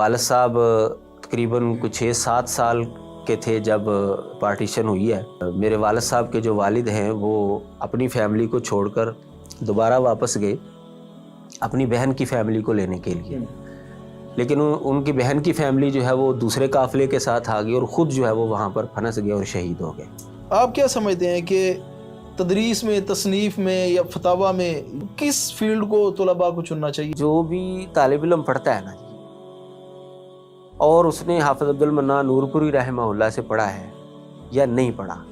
والد صاحب تقریباً کچھ 6-7 سال کے تھے جب پارٹیشن ہوئی ہے. میرے والد صاحب کے جو والد ہیں وہ اپنی فیملی کو چھوڑ کر دوبارہ واپس گئے اپنی بہن کی فیملی کو لینے کے لیے، لیکن ان کی بہن کی فیملی جو ہے وہ دوسرے قافلے کے ساتھ آ گئی اور خود جو ہے وہ وہاں پر پھنس گئے اور شہید ہو گئے. آپ کیا سمجھتے ہیں کہ تدریس میں، تصنیف میں یا فتاویٰ میں کس فیلڈ کو طلباء کو چننا چاہیے؟ جو بھی طالب علم پڑھتا ہے نا جی، اور اس نے حافظ عبد المنان نور پوری رحمہ اللہ سے پڑھا ہے یا نہیں پڑھا،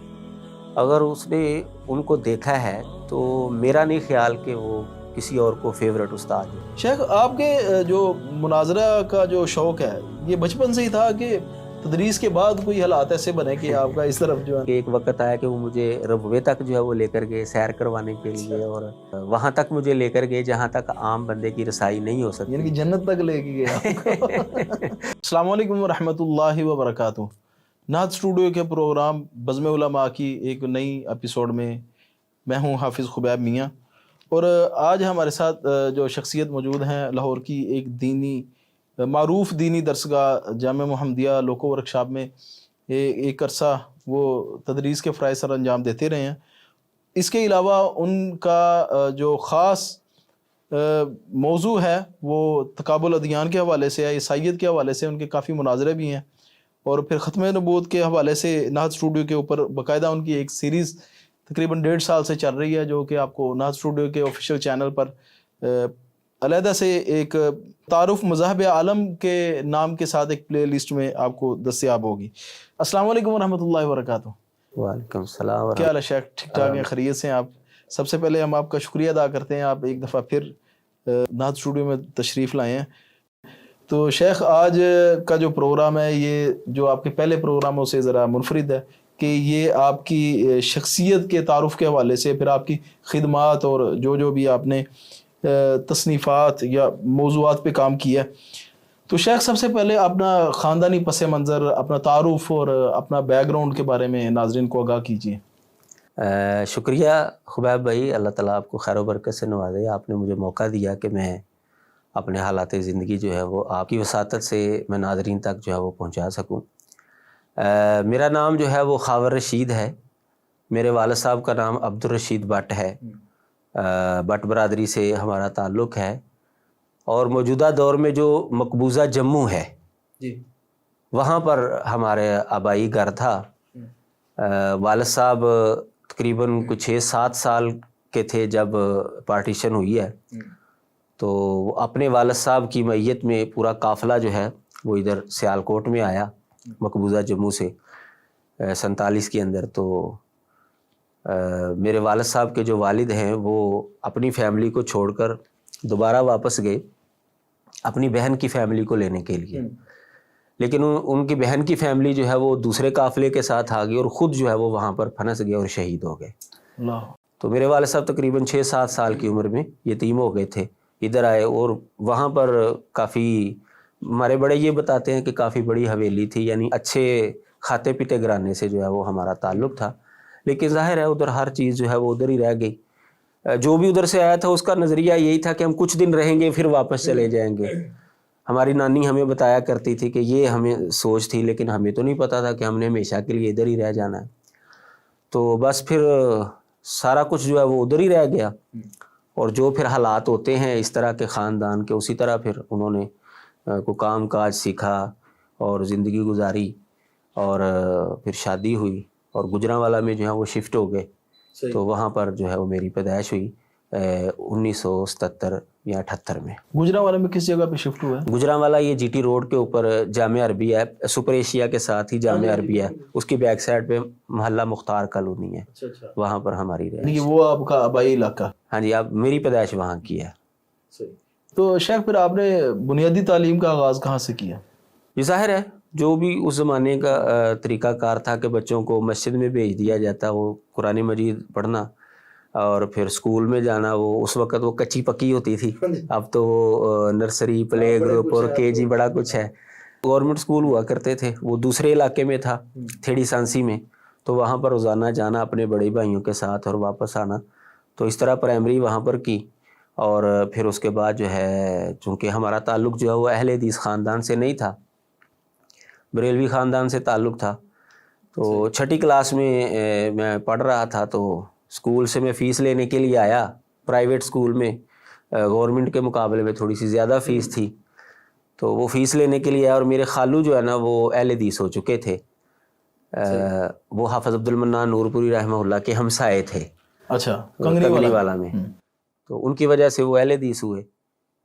اگر اس نے ان کو دیکھا ہے تو میرا نہیں خیال کہ وہ کسی اور کو فیورٹ استاد ہے. شیخ، آپ کے جو مناظرہ کا جو شوق ہے یہ بچپن سے ہی تھا کہ تدریس کے بعد کوئی حالات ایسے بنے کہ آپ کا اس طرف جو ہے؟ ایک وقت آیا کہ وہ مجھے ربوے تک جو ہے وہ لے کر گئے سیر کروانے کے لیے، اور وہاں تک مجھے لے کر گئے جہاں تک عام بندے کی رسائی نہیں ہو سکتی، یعنی کہ جنت تک لے کے گیا آپ کو. السلام علیکم ورحمۃ اللہ وبرکاتہ. نہت اسٹوڈیو کے پروگرام بزم علماء کی ایک نئی ایپیسوڈ میں ہوں حافظ خبیب میاں، اور آج ہمارے ساتھ جو شخصیت موجود ہیں لاہور کی ایک معروف دینی درسگاہ جامعہ محمدیہ لوکو ورکشاپ میں ایک عرصہ وہ تدریس کے فرائض سر انجام دیتے رہے ہیں. اس کے علاوہ ان کا جو خاص موضوع ہے وہ تقابل ادیان کے حوالے سے ہے، عیسائیت کے حوالے سے ان کے کافی مناظرے بھی ہیں، اور پھر ختم نبوت کے حوالے سے نہت اسٹوڈیو کے اوپر باقاعدہ ان کی ایک سیریز تقریباً 1.5 سال سے چل رہی ہے، جو کہ آپ کو نہت اسٹوڈیو کے آفیشیل چینل پر علیحدہ سے ایک تعارف مذاہب عالم کے نام کے ساتھ ایک پلے لسٹ میں آپ کو دستیاب ہوگی. السلام علیکم ورحمۃ اللہ وبرکاتہ. وعلیکم السلام. کیا حال ہے شیخ؟ ٹھیک ٹھاک ہیں؟ خیریت سے ہیں آپ؟ سب سے پہلے ہم آپ کا شکریہ ادا کرتے ہیں، آپ ایک دفعہ پھر نہت اسٹوڈیو میں تشریف لائے ہیں. تو شیخ، آج کا جو پروگرام ہے یہ جو آپ کے پہلے پروگراموں سے ذرا منفرد ہے کہ یہ آپ کی شخصیت کے تعارف کے حوالے سے، پھر آپ کی خدمات اور جو بھی آپ نے تصنیفات یا موضوعات پہ کام کیا. تو شیخ، سب سے پہلے اپنا خاندانی پس منظر، اپنا تعارف اور اپنا بیک گراؤنڈ کے بارے میں ناظرین کو آگاہ کیجیے. شکریہ خبیب بھائی، اللہ تعالیٰ آپ کو خیر و برکت سے نوازے. آپ نے مجھے موقع دیا کہ میں اپنے حالات زندگی جو ہے وہ آپ کی وساطت سے میں ناظرین تک جو ہے وہ پہنچا سکوں. میرا نام جو ہے وہ خاور رشید ہے. میرے والد صاحب کا نام عبد الرشید بٹ ہے. بٹ برادری سے ہمارا تعلق ہے، اور موجودہ دور میں جو مقبوضہ جموں ہے جی وہاں پر ہمارے آبائی گھر تھا. والد صاحب تقریباً کچھ 6-7 سال کے تھے جب پارٹیشن ہوئی ہے، تو اپنے والد صاحب کی معیت میں پورا قافلہ جو ہے وہ ادھر سیالکوٹ میں آیا مقبوضہ جموں سے 47 کے اندر. تو میرے والد صاحب کے جو والد ہیں وہ اپنی فیملی کو چھوڑ کر دوبارہ واپس گئے اپنی بہن کی فیملی کو لینے کے لیے، لیکن ان کی بہن کی فیملی جو ہے وہ دوسرے قافلے کے ساتھ آ گئی اور خود جو ہے وہ وہاں پر پھنس گئے اور شہید ہو گئے. تو میرے والد صاحب تقریباً 6-7 سال کی عمر میں یتیم ہو گئے تھے. ادھر آئے اور وہاں پر کافی ہمارے بڑے یہ بتاتے ہیں کہ کافی بڑی حویلی تھی، یعنی اچھے کھاتے پیتے گھرانے سے جو ہے وہ ہمارا تعلق تھا. لیکن ظاہر ہے ادھر ہر چیز جو ہے وہ ادھر ہی رہ گئی. جو بھی ادھر سے آیا تھا اس کا نظریہ یہی تھا کہ ہم کچھ دن رہیں گے پھر واپس چلے جائیں گے. ہماری نانی ہمیں بتایا کرتی تھی کہ یہ ہمیں سوچ تھی، لیکن ہمیں تو نہیں پتا تھا کہ ہم نے ہمیشہ کے لیے ادھر ہی رہ جانا ہے. تو بس پھر سارا کچھ جو ہے وہ ادھر ہی رہ گیا، اور جو پھر حالات ہوتے ہیں اس طرح کے خاندان کے، اسی طرح پھر انہوں نے کوئی کام کاج سیکھا اور زندگی گزاری، اور پھر شادی ہوئی اور گجرانوالا میں جو ہے وہ شفٹ ہو گئے. تو وہاں پر جو ہے وہ میری پیدائش ہوئی 1977 یا 78 میں. گجرانوالا میں کس جگہ پہ شفٹ ہوا ہے؟ گجرانوالا یہ جی ٹی روڈ کے اوپر جامعہ عربیہ ہے، سپر ایشیا کے ساتھ ہی جامعہ عربیہ ہے، اس کی بیک سائڈ پہ محلہ مختار کالونی ہے، وہاں پر ہماری رہائش. وہ آپ کا آبائی علاقہ؟ ہاں جی، اب میری پیدائش وہاں کی ہے. تو شیخ، پھر آپ نے بنیادی تعلیم کا آغاز کہاں سے کیا؟ یہ ظاہر ہے جو بھی اس زمانے کا طریقہ کار تھا کہ بچوں کو مسجد میں بھیج دیا جاتا، وہ قرآن مجید پڑھنا اور پھر اسکول میں جانا. وہ اس وقت وہ کچی پکی ہوتی تھی، اب تو وہ نرسری، پلے گروپ اور KG بڑا کچھ ہے. گورنمنٹ اسکول ہوا کرتے تھے، وہ دوسرے علاقے میں تھا تھیڑی سانسی میں، تو وہاں پر روزانہ جانا اپنے بڑے بھائیوں کے ساتھ اور واپس آنا. تو اس طرح پرائمری وہاں پر کی، اور پھر اس کے بعد جو ہے چونکہ ہمارا تعلق جو ہے وہ اہل حدیث خاندان سے نہیں تھا، بریلوی خاندان سے تعلق تھا، تو چھٹی کلاس میں میں پڑھ رہا تھا، تو اسکول سے میں فیس لینے کے لیے آیا، پرائیویٹ اسکول میں گورنمنٹ کے مقابلے میں تھوڑی سی زیادہ فیس تھی، تو وہ فیس لینے کے لیے آیا، اور میرے خالو جو ہے نا وہ اہل حدیث ہو چکے تھے، وہ حافظ عبد المنان نور پوری رحمہ اللہ کے ہمسائے تھے، اچھا، کنگنی والا میں، تو ان کی وجہ سے وہ اہل حدیث ہوئے،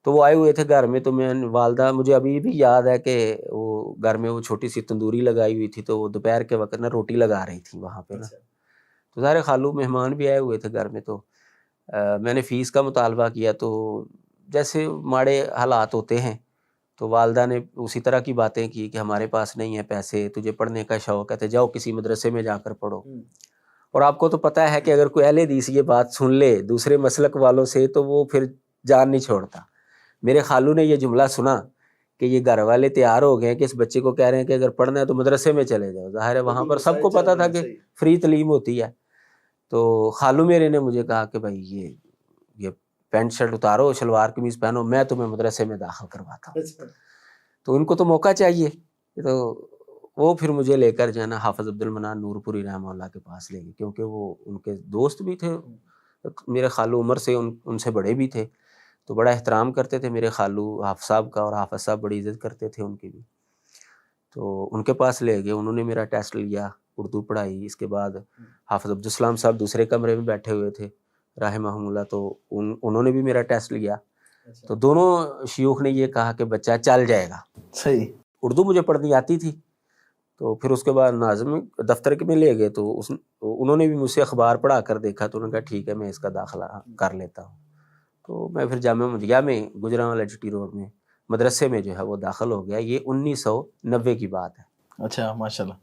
تو وہ آئے ہوئے تھے گھر میں، تو میں والدہ، مجھے ابھی بھی یاد ہے کہ وہ گھر میں وہ چھوٹی سی تندوری لگائی ہوئی تھی، تو وہ دوپہر کے وقت نا روٹی لگا رہی تھی وہاں پہ نا، تو ظاہر خالو مہمان بھی آئے ہوئے تھے گھر میں، تو میں نے فیس کا مطالبہ کیا، تو جیسے ماڑے حالات ہوتے ہیں تو والدہ نے اسی طرح کی باتیں کی کہ ہمارے پاس نہیں ہے پیسے، تجھے پڑھنے کا شوق ہے تو جاؤ کسی مدرسے میں جا کر پڑھو، اور آپ کو تو پتہ ہے کہ اگر کوئی اہل حدیث یہ بات سن لے دوسرے مسلک والوں سے تو وہ پھر جان نہیں چھوڑتا۔ میرے خالو نے یہ جملہ سنا کہ یہ گھر والے تیار ہو گئے ہیں کہ اس بچے کو کہہ رہے ہیں کہ اگر پڑھنا ہے تو مدرسے میں چلے جاؤ، ظاہر ہے وہاں پر سب کو پتہ تھا کہ فری تعلیم ہوتی ہے، تو خالو میرے نے مجھے کہا کہ بھائی یہ پینٹ شرٹ اتارو، شلوار قمیض پہنو، میں تمہیں مدرسے میں داخل کرواتا ہوں، تو ان کو تو موقع چاہیے، تو وہ پھر مجھے لے کر جو ہے نا حافظ عبد المنان نور پوری رحمہ اللہ کے پاس لے گئے، کیونکہ وہ ان کے دوست بھی تھے، میرے خالو عمر سے ان سے بڑے بھی تھے، تو بڑا احترام کرتے تھے میرے خالو حافظ صاحب کا، اور حافظ صاحب بڑی عزت کرتے تھے ان کی بھی، تو ان کے پاس لے گئے، انہوں نے میرا ٹیسٹ لیا، اردو پڑھائی، اس کے بعد حافظ عبدالسلام صاحب دوسرے کمرے میں بیٹھے ہوئے تھے رحمہ اللہ، تو انہوں نے بھی میرا ٹیسٹ لیا، تو دونوں شیوخ نے یہ کہا کہ بچہ چل جائے گا، صحیح، اردو مجھے پڑھنی آتی تھی، تو پھر اس کے بعد ناظم دفتر کے میں لے گئے، تو انہوں نے بھی مجھ سے اخبار پڑھا کر دیکھا، تو انہوں نے کہا ٹھیک ہے میں اس کا داخلہ کر لیتا ہوں، تو میں پھر جامعہ مدیہ میں گجرانوالہ GT روڈ میں مدرسے میں جو ہے وہ داخل ہو گیا، یہ 1990 کی بات ہے۔ اچھا، ماشاءاللہ۔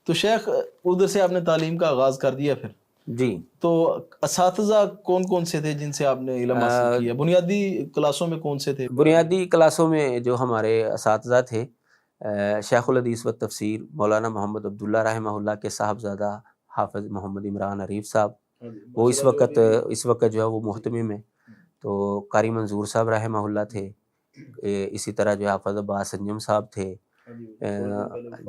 تو شیخ ادھر سے آپ نے تعلیم کا آغاز کر دیا پھر؟ جی۔ تو اساتذہ کون کون سے تھے جن سے آپ نے علم حاصل کیا؟ بنیادی کلاسوں میں کون سے تھے؟ بنیادی کلاسوں میں جو ہمارے اساتذہ تھے، شیخ الحدیث و تفسیر مولانا محمد عبداللہ رحمہ اللہ کے صاحبزادہ حافظ محمد عمران عریف صاحب، وہ اس وقت جو ہے وہ محتمم ہے، تو قاری منظور صاحب رحمہ اللہ تھے، اسی طرح جو ہے حافظ عباس انجم صاحب تھے،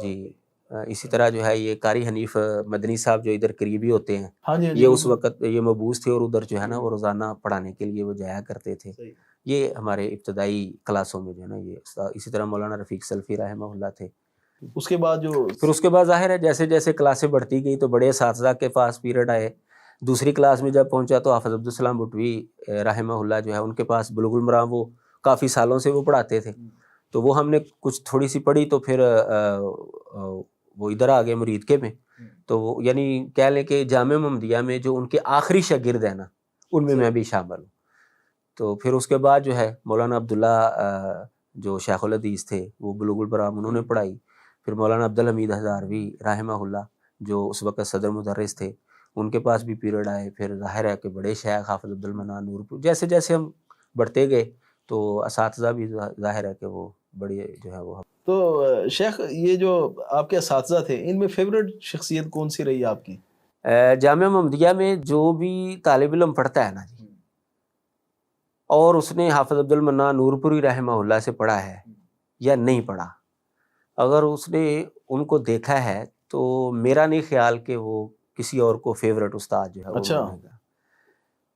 جی، اسی طرح جو ہے یہ قاری حنیف مدنی صاحب جو ادھر قریبی ہوتے ہیں، یہ اس وقت یہ مبعوث تھے، اور ادھر جو ہے نا وہ روزانہ پڑھانے کے لیے وہ جایا کرتے تھے، یہ ہمارے ابتدائی کلاسوں میں جو ہے نا یہ، اسی طرح مولانا رفیق سلفی رحمہ اللہ تھے۔ اس کے بعد پھر اس کے بعد ظاہر ہے جیسے جیسے کلاسیں بڑھتی گئی تو بڑے اساتذہ کے پاس پیریڈ آئے، دوسری کلاس میں جب پہنچا تو حافظ عبدالسلام بٹوی رحمہ اللہ جو ہے ان کے پاس بلوغ المرام وہ کافی سالوں سے وہ پڑھاتے تھے، تو وہ ہم نے کچھ تھوڑی سی پڑھی، تو پھر وہ ادھر آ گئے مرید کے میں، تو یعنی کہہ لیں کہ جامعہ محمدیہ میں جو ان کے آخری شاگرد ہیں نا ان میں بھی شامل ہوں، تو پھر اس کے بعد جو ہے مولانا عبداللہ جو شیخ الحدیث تھے وہ بلوغ المرام انہوں نے پڑھائی، پھر مولانا عبدالحمید ہزاروی رحمہ اللہ جو اس وقت صدر مدرس تھے ان کے پاس بھی پیریڈ آئے، پھر ظاہر ہے کہ بڑے شیخ حافظ عبد المنان نور پور، جیسے جیسے ہم بڑھتے گئے تو اساتذہ بھی ظاہر ہے کہ وہ بڑے جو ہے وہ۔ تو شیخ یہ جو آپ کے اساتذہ تھے ان میں فیوریٹ شخصیت کون سی رہی آپ کی؟ جامعہ محمدیہ میں جو بھی طالب علم پڑھتا ہے نا جی، اور اس نے حافظ عبد المنان نور پوری رحمہ اللہ سے پڑھا ہے یا نہیں پڑھا، اگر اس نے ان کو دیکھا ہے تو میرا نہیں خیال کہ وہ کسی اور کو فیوریٹ استاد جو ہے وہ مانے گا۔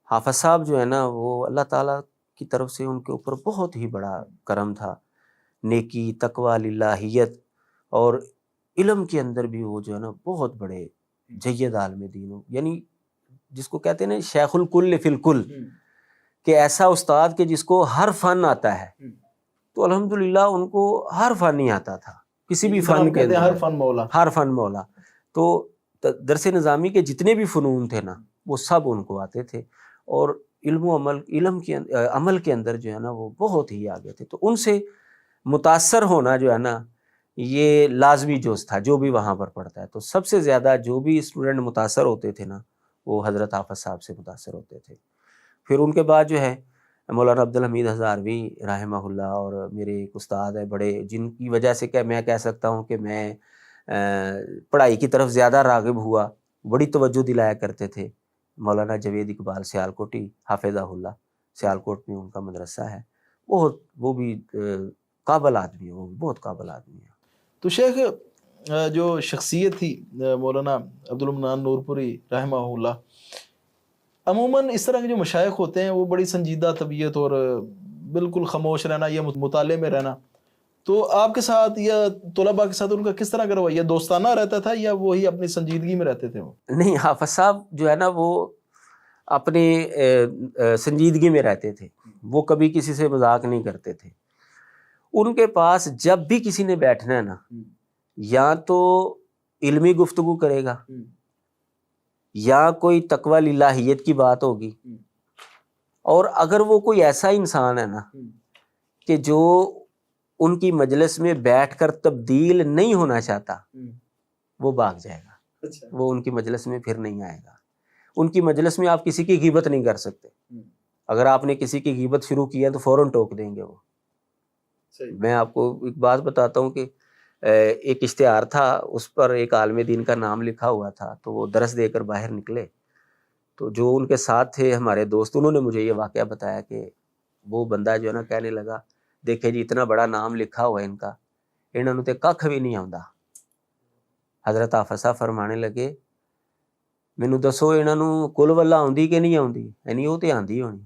حافظ صاحب جو ہے نا وہ اللہ تعالیٰ کی طرف سے ان کے اوپر بہت ہی بڑا کرم تھا، نیکی، تقویٰ، للہیت، اور علم کے اندر بھی وہ جو ہے نا بہت بڑے جید عالم دین، یعنی جس کو کہتے ہیں نا شیخ الکل فی الکل، کہ ایسا استاد کہ جس کو ہر فن آتا ہے، تو الحمدللہ ان کو ہر فن نہیں آتا تھا، کسی بھی فن کے اندر ہر فن مولا، تو درس نظامی کے جتنے بھی فنون تھے نا وہ سب ان کو آتے تھے، اور علم و عمل کے اندر جو ہے نا وہ بہت ہی آگے تھے، تو ان سے متاثر ہونا جو ہے نا یہ لازمی جز تھا، جو بھی وہاں پر پڑھتا ہے تو سب سے زیادہ جو بھی اسٹوڈنٹ متاثر ہوتے تھے نا وہ حضرت حافظ صاحب سے متاثر ہوتے تھے۔ پھر ان کے بعد جو ہے مولانا عبدالحمید ہزاروی رحمہ اللہ، اور میرے ایک استاد ہیں بڑے جن کی وجہ سے کہ میں کہہ سکتا ہوں کہ میں پڑھائی کی طرف زیادہ راغب ہوا، بڑی توجہ دلایا کرتے تھے، مولانا جوید اقبال سیالکوٹی حافظہ اللہ، سیالکوٹ میں ان کا مدرسہ ہے. بہت وہ بھی قابل آدمی ہے, وہ بھی بہت قابل آدمی ہے. تو شیخ جو شخصیت تھی مولانا عبدالمنان نور پوری رحمہ اللہ, عموماً اس طرح کے جو مشائخ ہوتے ہیں وہ بڑی سنجیدہ طبیعت اور بالکل خاموش رہنا یا مطالعے میں رہنا, تو آپ کے ساتھ یا طلباء کے ساتھ ان کا کس طرح کا رویہ دوستانہ رہتا تھا یا وہی اپنی سنجیدگی میں رہتے تھے؟ وہ نہیں, حافظ صاحب جو ہے نا وہ اپنی سنجیدگی میں رہتے تھے, وہ کبھی کسی سے مذاق نہیں کرتے تھے. ان کے پاس جب بھی کسی نے بیٹھنا ہے نا, یا تو علمی گفتگو کرے گا یا کوئی تقوی الہیت کی بات ہوگی, اور اگر وہ کوئی ایسا انسان ہے نا کہ جو ان کی مجلس میں بیٹھ کر تبدیل نہیں ہونا چاہتا, وہ بھاگ جائے گا, وہ ان کی مجلس میں پھر نہیں آئے گا. ان کی مجلس میں آپ کسی کی غیبت نہیں کر سکتے. اگر آپ نے کسی کی غیبت شروع کی ہے تو فوراً ٹوک دیں گے وہ. میں آپ کو ایک بات بتاتا ہوں کہ ایک اشتہار تھا, اس پر ایک عالم دین کا نام لکھا ہوا تھا, تو وہ درس دے کر باہر نکلے, تو جو ان کے ساتھ تھے ہمارے دوست, انہوں نے مجھے یہ واقعہ بتایا کہ وہ بندہ جو ہے نا کہنے لگا, دیکھے جی اتنا بڑا نام لکھا ہوا ہے ان کا, انہوں نے کھ بھی نہیں آتا. حضرت حافظ صاحب فرمانے لگے, ਮੈਨੂੰ ਦੱਸੋ ਇਹਨਾਂ ਨੂੰ ਕੁੱਲ ਵੱਲਾ ਆਉਂਦੀ ਕਿ ਨਹੀਂ ਆਉਂਦੀ? ਯਾਨੀ ਉਹ ਤੇ ਆਂਦੀ ਹੋਣੀ,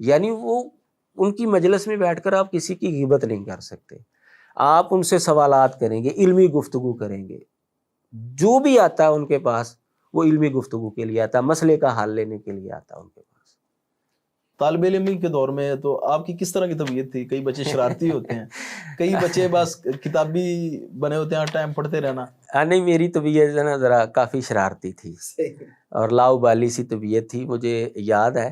یعنی وہ ان کی مجلس میں بیٹھ کر آپ کسی کی غیبت نہیں کر سکتے. آپ ان سے سوالات کریں گے, علمی گفتگو کریں گے, جو بھی آتا ہے ان کے پاس وہ علمی گفتگو کے لیے آتا ہے, مسئلے کا حل لینے کے لیے آتا ہے ان کے پاس. طالب علمی کے دور میں تو آپ کی کس طرح کی طبیعت تھی؟ کئی بچے شرارتی ہوتے ہیں, کئی بچے بس کتابی بنے ہوتے ہیں, ٹائم پڑھتے رہنا. نہیں, میری طبیعت نا ذرا کافی شرارتی تھی اور لاؤبالی سی طبیعت تھی. مجھے یاد ہے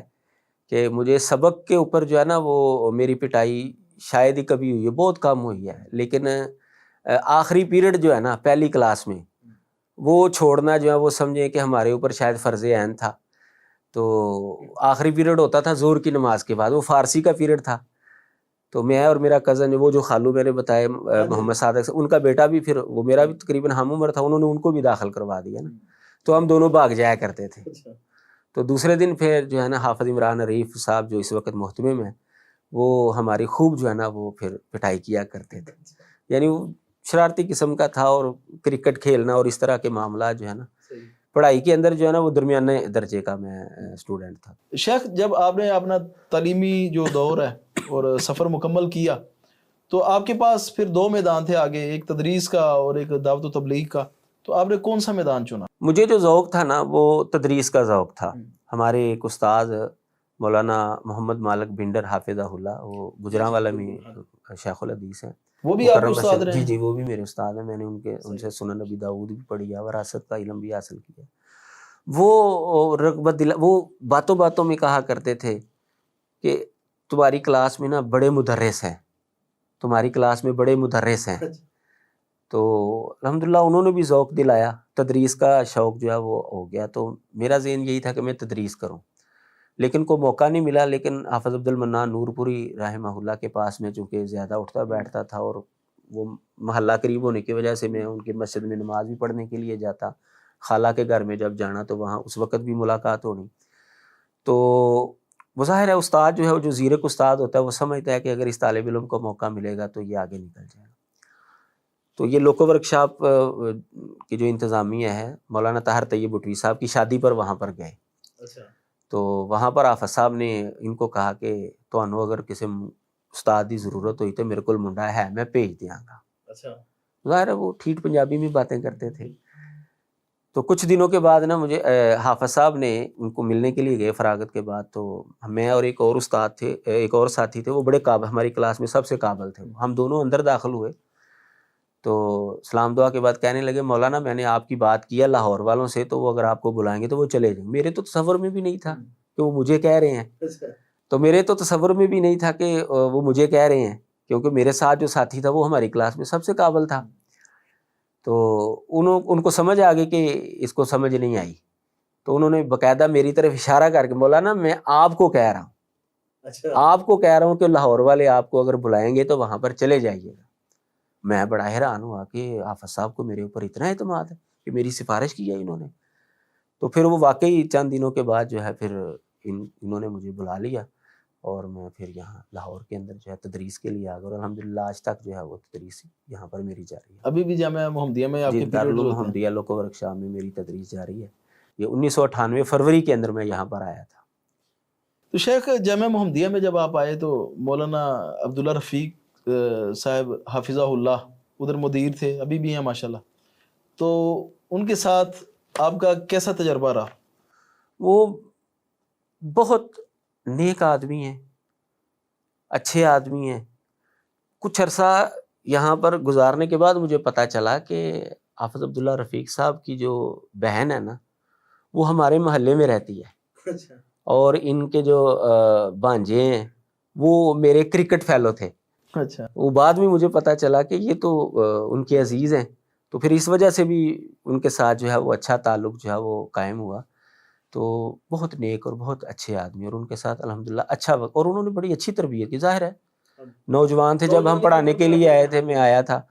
کہ مجھے سبق کے اوپر جو ہے نا وہ میری پٹائی شاید ہی کبھی ہوئی ہے, بہت کم ہوئی ہے, لیکن آخری پیریڈ جو ہے نا پہلی کلاس میں وہ چھوڑنا جو ہے وہ سمجھیں کہ ہمارے اوپر شاید فرض عین تھا. تو آخری پیریڈ ہوتا تھا زور کی نماز کے بعد, وہ فارسی کا پیریڈ تھا. تو میں اور میرا کزن, وہ جو خالو میں نے بتایا محمد صادق, ان کا بیٹا بھی, پھر وہ میرا بھی تقریباً ہم عمر تھا, انہوں نے ان کو بھی داخل کروا دیا نا, تو ہم دونوں بھاگ جایا کرتے تھے. تو دوسرے دن پھر جو ہے نا حافظ عمران عریف صاحب جو اس وقت محتمم ہیں, وہ ہماری خوب جو ہے نا وہ پھر پٹائی کیا کرتے تھے. یعنی وہ شرارتی قسم کا تھا, اور کرکٹ کھیلنا اور اس طرح کے معاملات جو ہے نا, پڑھائی کے اندر جو ہے نا وہ درمیانے درجے کا میں اسٹوڈنٹ تھا. شیخ, جب آپ نے اپنا تعلیمی جو دور ہے اور سفر مکمل کیا, تو آپ کے پاس پھر دو میدان تھے آگے, ایک تدریس کا اور ایک دعوت و تبلیغ کا, تو آپ نے کون سا میدان چنا؟ مجھے جو ذوق تھا نا وہ تدریس کا ذوق تھا. ہمارے ایک استاد مولانا محمد مالک بھنڈر حافظہ اللہ, وہ گجرانوالہ میں شیخ الحدیث ہیں. وہ بھی آپ کے استاد رہے ہیں؟ جی, وہ بھی میرے استاد ہیں. میں نے ان سے سنن نبی داؤد بھی پڑھی ہے, وراثت کا علم بھی حاصل کیا. وہ رغبت وہ باتوں باتوں میں کہا کرتے تھے کہ تمہاری کلاس میں نا بڑے مدرس ہیں, تمہاری کلاس میں بڑے مدرس ہیں. تو الحمدللہ انہوں نے بھی ذوق دلایا, تدریس کا شوق جو ہے وہ ہو گیا. تو میرا ذہن یہی تھا کہ میں تدریس کروں, لیکن کوئی موقع نہیں ملا. لیکن حافظ عبدالمنان نور پوری رحمہ اللہ کے پاس میں چونکہ زیادہ اٹھتا بیٹھتا تھا, اور وہ محلہ قریب ہونے کی وجہ سے میں ان کی مسجد میں نماز بھی پڑھنے کے لیے جاتا. خالہ کے گھر میں جب جانا تو وہاں اس وقت بھی ملاقات ہونی. تو وہ ظاہر ہے استاد جو ہے وہ جو زیرک استاد ہوتا ہے وہ سمجھتا ہے کہ اگر اس طالب علم کو موقع ملے گا تو یہ آگے نکل جائے گا. تو یہ لوکو ورکشاپ کی جو انتظامیہ ہے, مولانا طاہر طیب بٹوی صاحب کی شادی پر وہاں پر گئے. تو وہاں پر حافظ صاحب نے ان کو کہا کہ تمہیں اگر کسی استاد کی ضرورت ہوئی تو میرے کو منڈا ہے, میں بھیج دیاں گا. ظاہر ہے وہ ٹھیٹ پنجابی میں باتیں کرتے تھے. تو کچھ دنوں کے بعد نا مجھے حافظ صاحب نے ان کو ملنے کے لیے گئے فراغت کے بعد. تو میں اور ایک اور استاد تھے, ایک اور ساتھی تھے, وہ بڑے قابل, ہماری کلاس میں سب سے قابل تھے. ہم دونوں اندر داخل ہوئے تو سلام دعا کے بعد کہنے لگے, مولانا میں نے آپ کی بات کی ہے لاہور والوں سے, تو وہ اگر آپ کو بلائیں گے تو وہ چلے جائیں. میرے تو تصور میں بھی نہیں تھا کہ وہ مجھے کہہ رہے ہیں, تو میرے تو تصور میں بھی نہیں تھا کہ وہ مجھے کہہ رہے ہیں, کیونکہ میرے ساتھ جو ساتھی تھا وہ ہماری کلاس میں سب سے قابل تھا. تو ان کو سمجھ آ گئی کہ اس کو سمجھ نہیں آئی, تو انہوں نے باقاعدہ میری طرف اشارہ کر کے, مولانا میں آپ کو کہہ رہا ہوں, آپ کو کہہ رہا ہوں کہ لاہور والے آپ کو اگر بلائیں گے تو وہاں پر چلے جائیے گا. میں بڑا حیران ہوا کہ حافظ صاحب کو میرے اوپر اتنا اعتماد ہے کہ میری سفارش کی ہے انہوں نے. تو پھر وہ واقعی چند دنوں کے بعد جو ہے پھر انہوں نے مجھے بلا لیا اور میں پھر یہاں لاہور کے اندر جو ہے تدریس کے لیے آ گیا اور الحمدللہ آج تک جو ہے وہ تدریس یہاں پر میری جاری ہے. ابھی بھی جامعہ محمدیہ میں آپ جی کے پیریڈز دارالعلوم ہوتے ہیں؟ محمدیہ لوکو ورکشاپ میں میری تدریس جاری ہے. یہ 1998 فروری کے اندر میں یہاں پر آیا تھا. تو شیخ جامعہ محمدیہ میں جب آپ آئے تو مولانا عبداللہ رفیق صاحب حافظہ اللہ ادھر مدیر تھے، ابھی بھی ہیں ماشاءاللہ. تو ان کے ساتھ آپ کا کیسا تجربہ رہا؟ وہ بہت نیک آدمی ہیں، اچھے آدمی ہیں. کچھ عرصہ یہاں پر گزارنے کے بعد مجھے پتہ چلا کہ حافظ عبداللہ رفیق صاحب کی جو بہن ہے نا وہ ہمارے محلے میں رہتی ہے اور ان کے جو بھانجے ہیں وہ میرے کرکٹ فیلو تھے. اچھا. وہ بعد میں مجھے پتہ چلا کہ یہ تو ان کے عزیز ہیں، تو پھر اس وجہ سے بھی ان کے ساتھ جو ہے وہ اچھا تعلق جو ہے وہ قائم ہوا. تو بہت نیک اور بہت اچھے آدمی اور ان کے ساتھ الحمدللہ اچھا وقت، اور انہوں نے بڑی اچھی تربیت کی. ظاہر ہے نوجوان تھے، جب ہم پڑھانے کے لیے آئے تھے، میں آیا تھا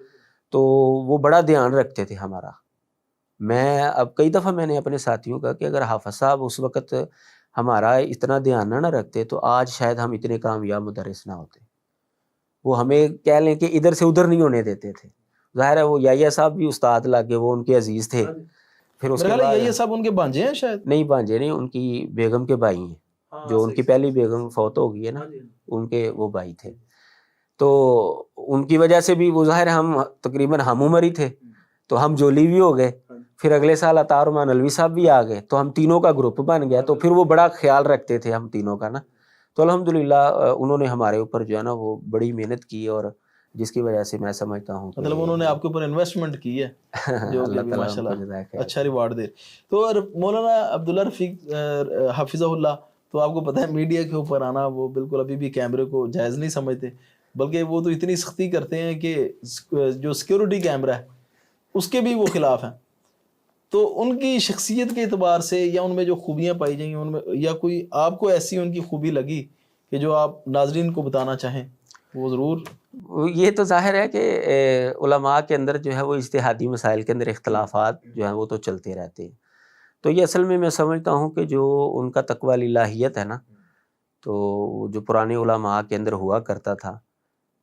تو وہ بڑا دھیان رکھتے تھے ہمارا. میں اب کئی دفعہ میں نے اپنے ساتھیوں کا کہ اگر حافظ صاحب اس وقت ہمارا اتنا دھیان نہ رکھتے تو آج شاید ہم اتنے کامیاب مدرس نہ ہوتے. وہ ہمیں کہہ لیں کہ ادھر سے ادھر نہیں ہونے دیتے تھے. ظاہر ہے وہ یحییٰ صاحب بھی استاد لگے، وہ ان کے عزیز تھے. پھر اس کے بعد یہ سب ان کے بھانجے ہیں شاید؟ نہیں بھانجے نہیں، ان کی بیگم کے بھائی ہیں. جو ان کی پہلی بیگم فوت ہو گئی ہے نا، ان کے وہ بھائی تھے. تو ان کی وجہ سے بھی وہ ظاہر ہم تقریباً ہم عمر ہی تھے تو ہم جولی بھی ہو گئے. پھر اگلے سال عطار رحمان علوی صاحب بھی آ گئے تو ہم تینوں کا گروپ بن گیا. تو پھر وہ بڑا خیال رکھتے تھے ہم تینوں کا نا. تو الحمدللہ انہوں نے ہمارے اوپر جو ہے نا وہ بڑی محنت کی اور جس کی وجہ سے میں سمجھتا ہوں مطلب انہوں نے آپ کے اوپر انویسٹمنٹ کی ہے جو اللہ کہ تعالیٰ ماشاءاللہ اچھا ریوارڈ دے. تو اور مولانا عبداللہ رفیق حافظہ اللہ، تو آپ کو پتہ ہے میڈیا کے اوپر آنا وہ بالکل ابھی بھی کیمرے کو جائز نہیں سمجھتے، بلکہ وہ تو اتنی سختی کرتے ہیں کہ جو سیکیورٹی کیمرہ ہے اس کے بھی وہ خلاف ہیں. تو ان کی شخصیت کے اعتبار سے یا ان میں جو خوبیاں پائی جائیں ان میں، یا کوئی آپ کو ایسی ان کی خوبی لگی کہ جو آپ ناظرین کو بتانا چاہیں وہ ضرور. یہ تو ظاہر ہے کہ علماء کے اندر جو ہے وہ اجتہادی مسائل کے اندر اختلافات جو ہیں وہ تو چلتے رہتے ہیں. تو یہ اصل میں سمجھتا ہوں کہ جو ان کا تقویٰ الہیت ہے نا، تو جو پرانے علماء کے اندر ہوا کرتا تھا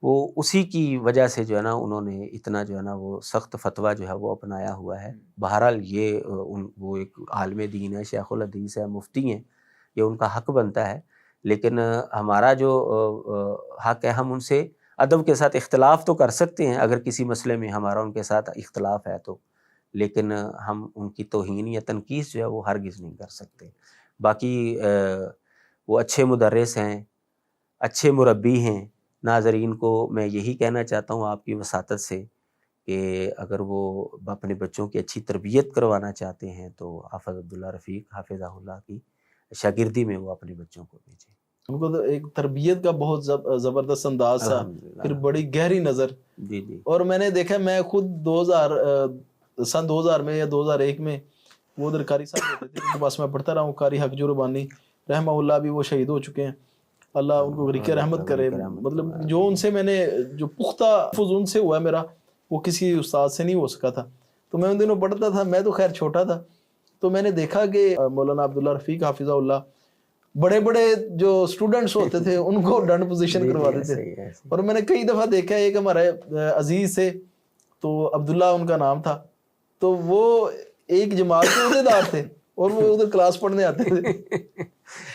وہ اسی کی وجہ سے جو ہے نا انہوں نے اتنا جو ہے نا وہ سخت فتویٰ جو ہے وہ اپنایا ہوا ہے. بہرحال یہ وہ ایک عالم دین ہے، شیخ الحدیث ہے، مفتی ہیں، یہ ان کا حق بنتا ہے. لیکن ہمارا جو حق ہے ہم ان سے ادب کے ساتھ اختلاف تو کر سکتے ہیں اگر کسی مسئلے میں ہمارا ان کے ساتھ اختلاف ہے تو، لیکن ہم ان کی توہین یا تنقید جو ہے وہ ہرگز نہیں کر سکتے. باقی وہ اچھے مدرس ہیں، اچھے مربی ہیں. ناظرین کو میں یہی کہنا چاہتا ہوں آپ کی وساطت سے کہ اگر وہ اپنے بچوں کی اچھی تربیت کروانا چاہتے ہیں تو حافظ عبداللہ رفیق حافظہ اللہ کی شاگردی میں وہ اپنے بچوں کو بھیجیں. ان کو تو ایک تربیت کا بہت زبردست انداز تھا، پھر بڑی گہری نظر. جی جی. اور میں نے دیکھا، میں خود سن 2000 میں یا 2001 میں وہ ادھر قاری صاحب ہوتے تھے ان کے پاس میں پڑھتا رہا ہوں. قاری حق جو ربانی رحمہ اللہ بھی وہ شہید ہو چکے ہیں، اللہ ان کو غریق رحمت کرے. مطلب جو ان سے میں نے جو پختہ حفظ ان سے ہوا ہے میرا، وہ کسی استاد سے نہیں ہو سکا تھا. تو میں ان دنوں پڑھتا تھا، میں تو خیر چھوٹا تھا، تو میں نے دیکھا کہ مولانا عبداللہ رفیق حافظہ اللہ بڑے بڑے جو اسٹوڈنٹس ہوتے تھے ان کو ڈنڈ پوزیشن کرواتے تھے. اور میں نے کئی دفعہ دیکھا، ایک ہمارے عزیز سے تو عبداللہ ان کا نام تھا، تو وہ ایک جماعت کے عہدیدار تھے اور وہ ادھر کلاس پڑھنے آتے تھے.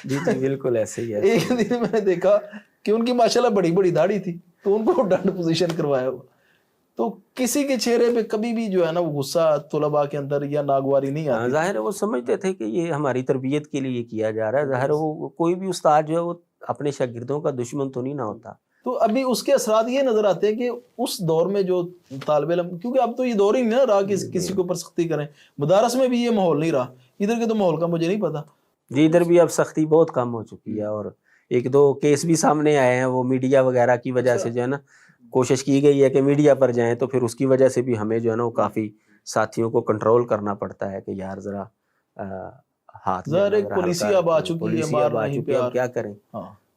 جی جی بالکل ایسے ہی ہے. ایک دن میں نے دیکھا کہ ان کی ماشاءاللہ بڑی بڑی داڑھی تھی تو ان کو ڈنڈ پوزیشن کروایا ہوا. تو کسی کے چہرے پہ کبھی بھی جو ہے نا وہ غصہ طلباء کے اندر یا ناگواری نہیں آتی. ظاہر ہے وہ سمجھتے تھے کہ یہ ہماری تربیت کے لیے کیا جا رہا ہے. ظاہر ہے وہ کوئی بھی استاد جو ہے وہ اپنے شاگردوں کا دشمن تو نہیں نہ ہوتا. تو ابھی اس کے اثرات یہ نظر آتے ہیں کہ اس دور میں جو طالب علم، کیونکہ اب تو یہ دور ہی نہیں رہا کہ کسی کے اوپر سختی کریں، مدارس میں بھی یہ ماحول نہیں رہا. ادھر کے تو ماحول کا مجھے نہیں پتا. جی ادھر بھی اب سختی بہت کم ہو چکی ہے اور ایک دو کیس بھی سامنے آئے ہیں، وہ میڈیا وغیرہ کی وجہ سے جو ہے نا کوشش کی گئی ہے کہ میڈیا پر جائیں، تو پھر اس کی وجہ سے بھی ہمیں جو ہے نا وہ کافی ساتھیوں کو کنٹرول کرنا پڑتا ہے کہ یار ذرا ہاتھ ظاہر ایک پالیسی اب آ چکی ہے، اب کیا کریں.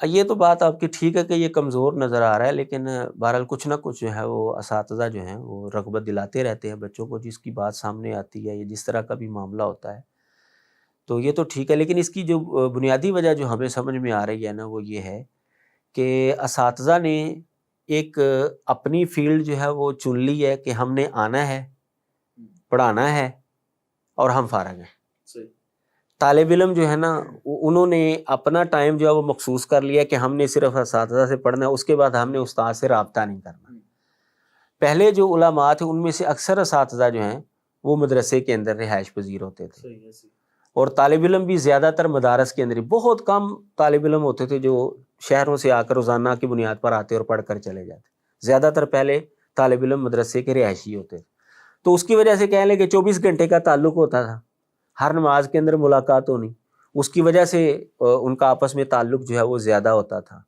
یہ تو بات آپ کی ٹھیک ہے کہ یہ کمزور نظر آ رہا ہے، لیکن بہرحال کچھ نہ کچھ جو ہے وہ اساتذہ جو ہیں وہ رغبت دلاتے رہتے ہیں بچوں کو، جس کی بات سامنے آتی ہے یا جس طرح کا بھی معاملہ ہوتا ہے تو یہ تو ٹھیک ہے، لیکن اس کی جو بنیادی وجہ جو ہمیں سمجھ میں آ رہی ہے نا وہ یہ ہے کہ اساتذہ نے ایک اپنی فیلڈ جو ہے وہ چن لی ہے کہ ہم نے آنا ہے، پڑھانا ہے اور ہم فارغ ہیں۔ طالب علم جو ہے نا انہوں نے اپنا ٹائم جو ہے وہ مخصوص کر لیا کہ ہم نے صرف اساتذہ سے پڑھنا ہے، اس کے بعد ہم نے استاد سے رابطہ نہیں کرنا۔ پہلے جو علماء تھے ان میں سے اکثر اساتذہ جو ہیں وہ مدرسے کے اندر رہائش پذیر ہوتے تھے، اور طالب علم بھی زیادہ تر مدارس کے اندر ہی، بہت کم طالب علم ہوتے تھے جو شہروں سے آ کر روزانہ کی بنیاد پر آتے اور پڑھ کر چلے جاتے، زیادہ تر پہلے طالب علم مدرسے کے رہائشی ہوتے تھے۔ تو اس کی وجہ سے کہہ لیں کہ 24 گھنٹے کا تعلق ہوتا تھا، ہر نماز کے اندر ملاقات ہونی، اس کی وجہ سے ان کا آپس میں تعلق جو ہے وہ زیادہ ہوتا تھا۔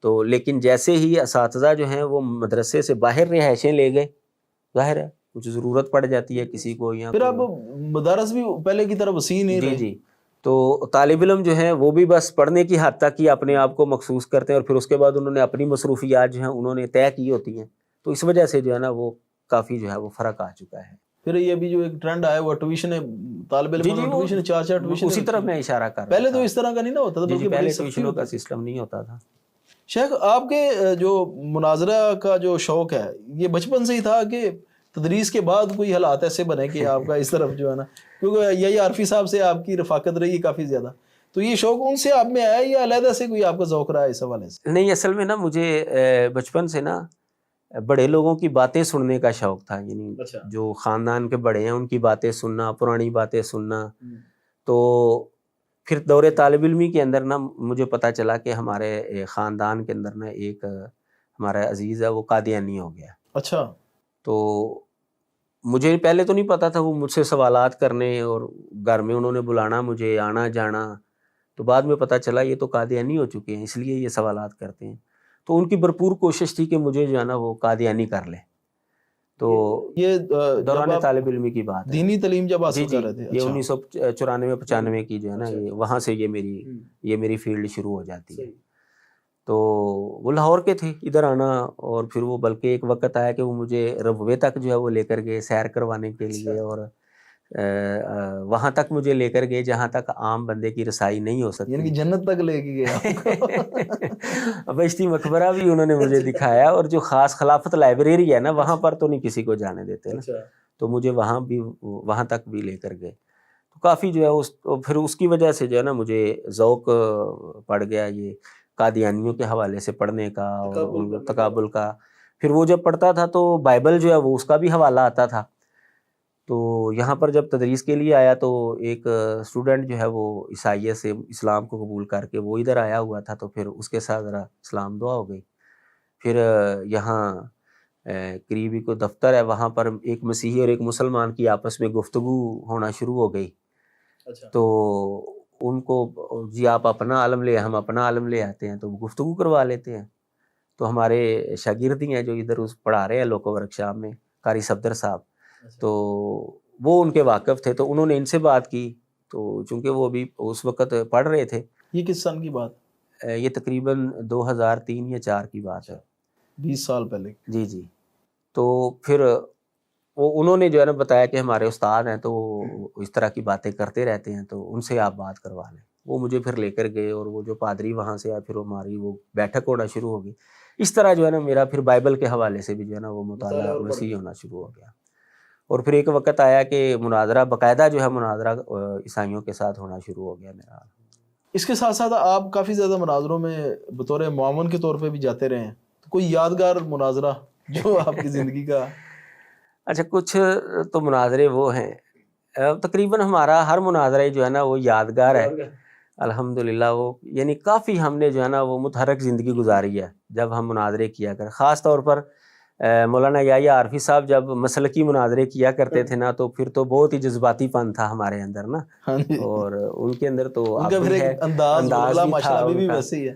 تو لیکن جیسے ہی اساتذہ جو ہیں وہ مدرسے سے باہر رہائشیں لے گئے، ظاہر ہے کچھ ضرورت پڑ جاتی ہے کسی کو، یا پھر اب مدارس بھی پہلے کی طرح وسیع نہیں رہے۔ جی تو طالب علم جو ہیں وہ بھی بس پڑھنے کی حد تک ہی اپنے آپ کو مخصوص کرتے ہیں، اور پھر اس کے بعد انہوں نے اپنی مصروفیات جو ہیں انہوں نے طے کی ہوتی ہیں، تو اس وجہ سے جو ہے نا وہ کافی جو ہے وہ فرق آ چکا ہے۔ پھر یہ بھی جو ایک ٹرینڈ آیا وہ ٹیوشن، طالب علم ٹیوشن، چار ٹیوشن، اسی طرف میں اشارہ کر رہا پہلے تو اس طرح کا نہیں نا ہوتا تھا، تھا، بلکہ پہلے بڑی سختی ٹیوشنوں کا ہوتی تھی۔ سسٹم نہیں ہوتا تھا۔ شیخ آپ کے جو مناظرہ کا جو شوق ہے یہ بچپن سے ہی تھا کہ تدریس کے بعد کوئی حالات ایسے بنے کہ آپ کا اس طرف جو ہے نا، کیونکہ یہی عارفی صاحب سے آپ کی رفاقت رہی ہے کافی زیادہ، تو یہ شوق ان سے آپ میں آیا یا علیحدہ سے کوئی آپ کا ذوق رہا ہے اس حوالے سے؟ نہیں، اصل میں نا مجھے بچپن سے نا بڑے لوگوں کی باتیں سننے کا شوق تھا، یعنی جو خاندان کے بڑے ہیں ان کی باتیں سننا، پرانی باتیں سننا۔ تو پھر دور طالب علمی کے اندر نا مجھے پتہ چلا کہ ہمارے خاندان کے اندر نا ایک ہمارا عزیز ہے وہ قادیانی ہو گیا۔ اچھا۔ تو مجھے پہلے تو نہیں پتا تھا، وہ مجھ سے سوالات کرنے اور گھر میں انہوں نے بلانا مجھے، آنا جانا، تو بعد میں پتہ چلا یہ تو قادیانی ہو چکے ہیں اس لیے یہ سوالات کرتے ہیں۔ تو ان کی بھرپور کوشش تھی کہ مجھے جو ہے نا وہ قادیانی کر لیں۔ تو یہ دوران طالب علمی کی بات ہے، دینی تعلیم جب حاصل کر رہے تھے، یہ 1994-95 کی جو ہے نا، یہ وہاں سے یہ میری فیلڈ شروع ہو جاتی ہے۔ تو وہ لاہور کے تھے، ادھر آنا، اور پھر وہ بلکہ ایک وقت آیا کہ وہ مجھے ربوے تک جو ہے وہ لے کر گئے سیر کروانے کے لیے، اور وہاں تک مجھے لے کر گئے جہاں تک عام بندے کی رسائی نہیں ہو سکتی، یعنی کہ جنت تک لے کے گئے۔ بہشتی مقبرہ بھی انہوں نے مجھے دکھایا، اور جو خاص خلافت لائبریری ہے نا وہاں پر تو نہیں کسی کو جانے دیتے نا، تو مجھے وہاں تک بھی لے کر گئے۔ تو کافی جو ہے پھر اس کی وجہ سے جو ہے نا مجھے ذوق پڑ گیا یہ قادیانیوں کے حوالے سے پڑھنے کا اور تقابل کا۔ پھر وہ جب پڑھتا تھا تو بائبل جو ہے وہ اس کا بھی حوالہ آتا تھا۔ تو یہاں پر جب تدریس کے لیے آیا تو ایک اسٹوڈنٹ جو ہے وہ عیسائیت سے اسلام کو قبول کر کے وہ ادھر آیا ہوا تھا، تو پھر اس کے ساتھ ذرا اسلام دعا ہو گئی۔ پھر یہاں قریبی کو دفتر ہے، وہاں پر ایک مسیحی اور ایک مسلمان کی آپس میں گفتگو ہونا شروع ہو گئی۔ تو ان کو جی آپ اپنا عالم لے، ہم اپنا عالم لے آتے ہیں، تو گفتگو کروا لیتے ہیں۔ تو ہمارے شاگردی ہیں جو ادھر پڑھا رہے ہیں لوکو ورکشاپ میں، قاری صفدر صاحب، تو وہ ان کے واقف تھے، تو انہوں نے ان سے بات کی، تو چونکہ وہ بھی اس وقت پڑھ رہے تھے۔ یہ کس سن کی بات؟ یہ تقریباً 2003 یا 4 کی بات ہے، 20 سال پہلے۔ جی۔ تو پھر وہ انہوں نے جو ہے نا بتایا کہ ہمارے استاد ہیں تو وہ اس طرح کی باتیں کرتے رہتے ہیں، تو ان سے آپ بات کروا لیں۔ وہ مجھے پھر لے کر گئے، اور وہ جو پادری وہاں سے آئے، پھر ہماری وہ بیٹھک ہونا شروع ہو گئی۔ اس طرح جو ہے نا میرا پھر بائبل کے حوالے سے بھی جو ہے نا وہ مطالعہ وسیع ہونا شروع ہو گیا۔ اور پھر ایک وقت آیا کہ مناظرہ، باقاعدہ جو ہے مناظرہ عیسائیوں کے ساتھ ہونا شروع ہو گیا میرا۔ اس کے ساتھ ساتھ آپ کافی زیادہ مناظروں میں بطور معاون کے طور پہ بھی جاتے رہے ہیں، تو کوئی یادگار مناظرہ جو آپ کی زندگی کا؟ اچھا، کچھ تو مناظرے وہ ہیں، تقریباً ہمارا ہر مناظرہ جو ہے نا وہ یادگار ہے الحمدللہ۔ وہ یعنی کافی ہم نے جو ہے نا وہ متحرک زندگی گزاری ہے جب ہم مناظرے کیا کر، خاص طور پر مولانا یحییٰ عارفی صاحب جب مسلکی مناظرے کیا کرتے تھے نا، تو پھر تو بہت ہی جذباتی پن تھا ہمارے اندر نا، اور ان کے اندر تو ان کا پھر ایک انداز بھی تھا بھی ویسے ہی ہے۔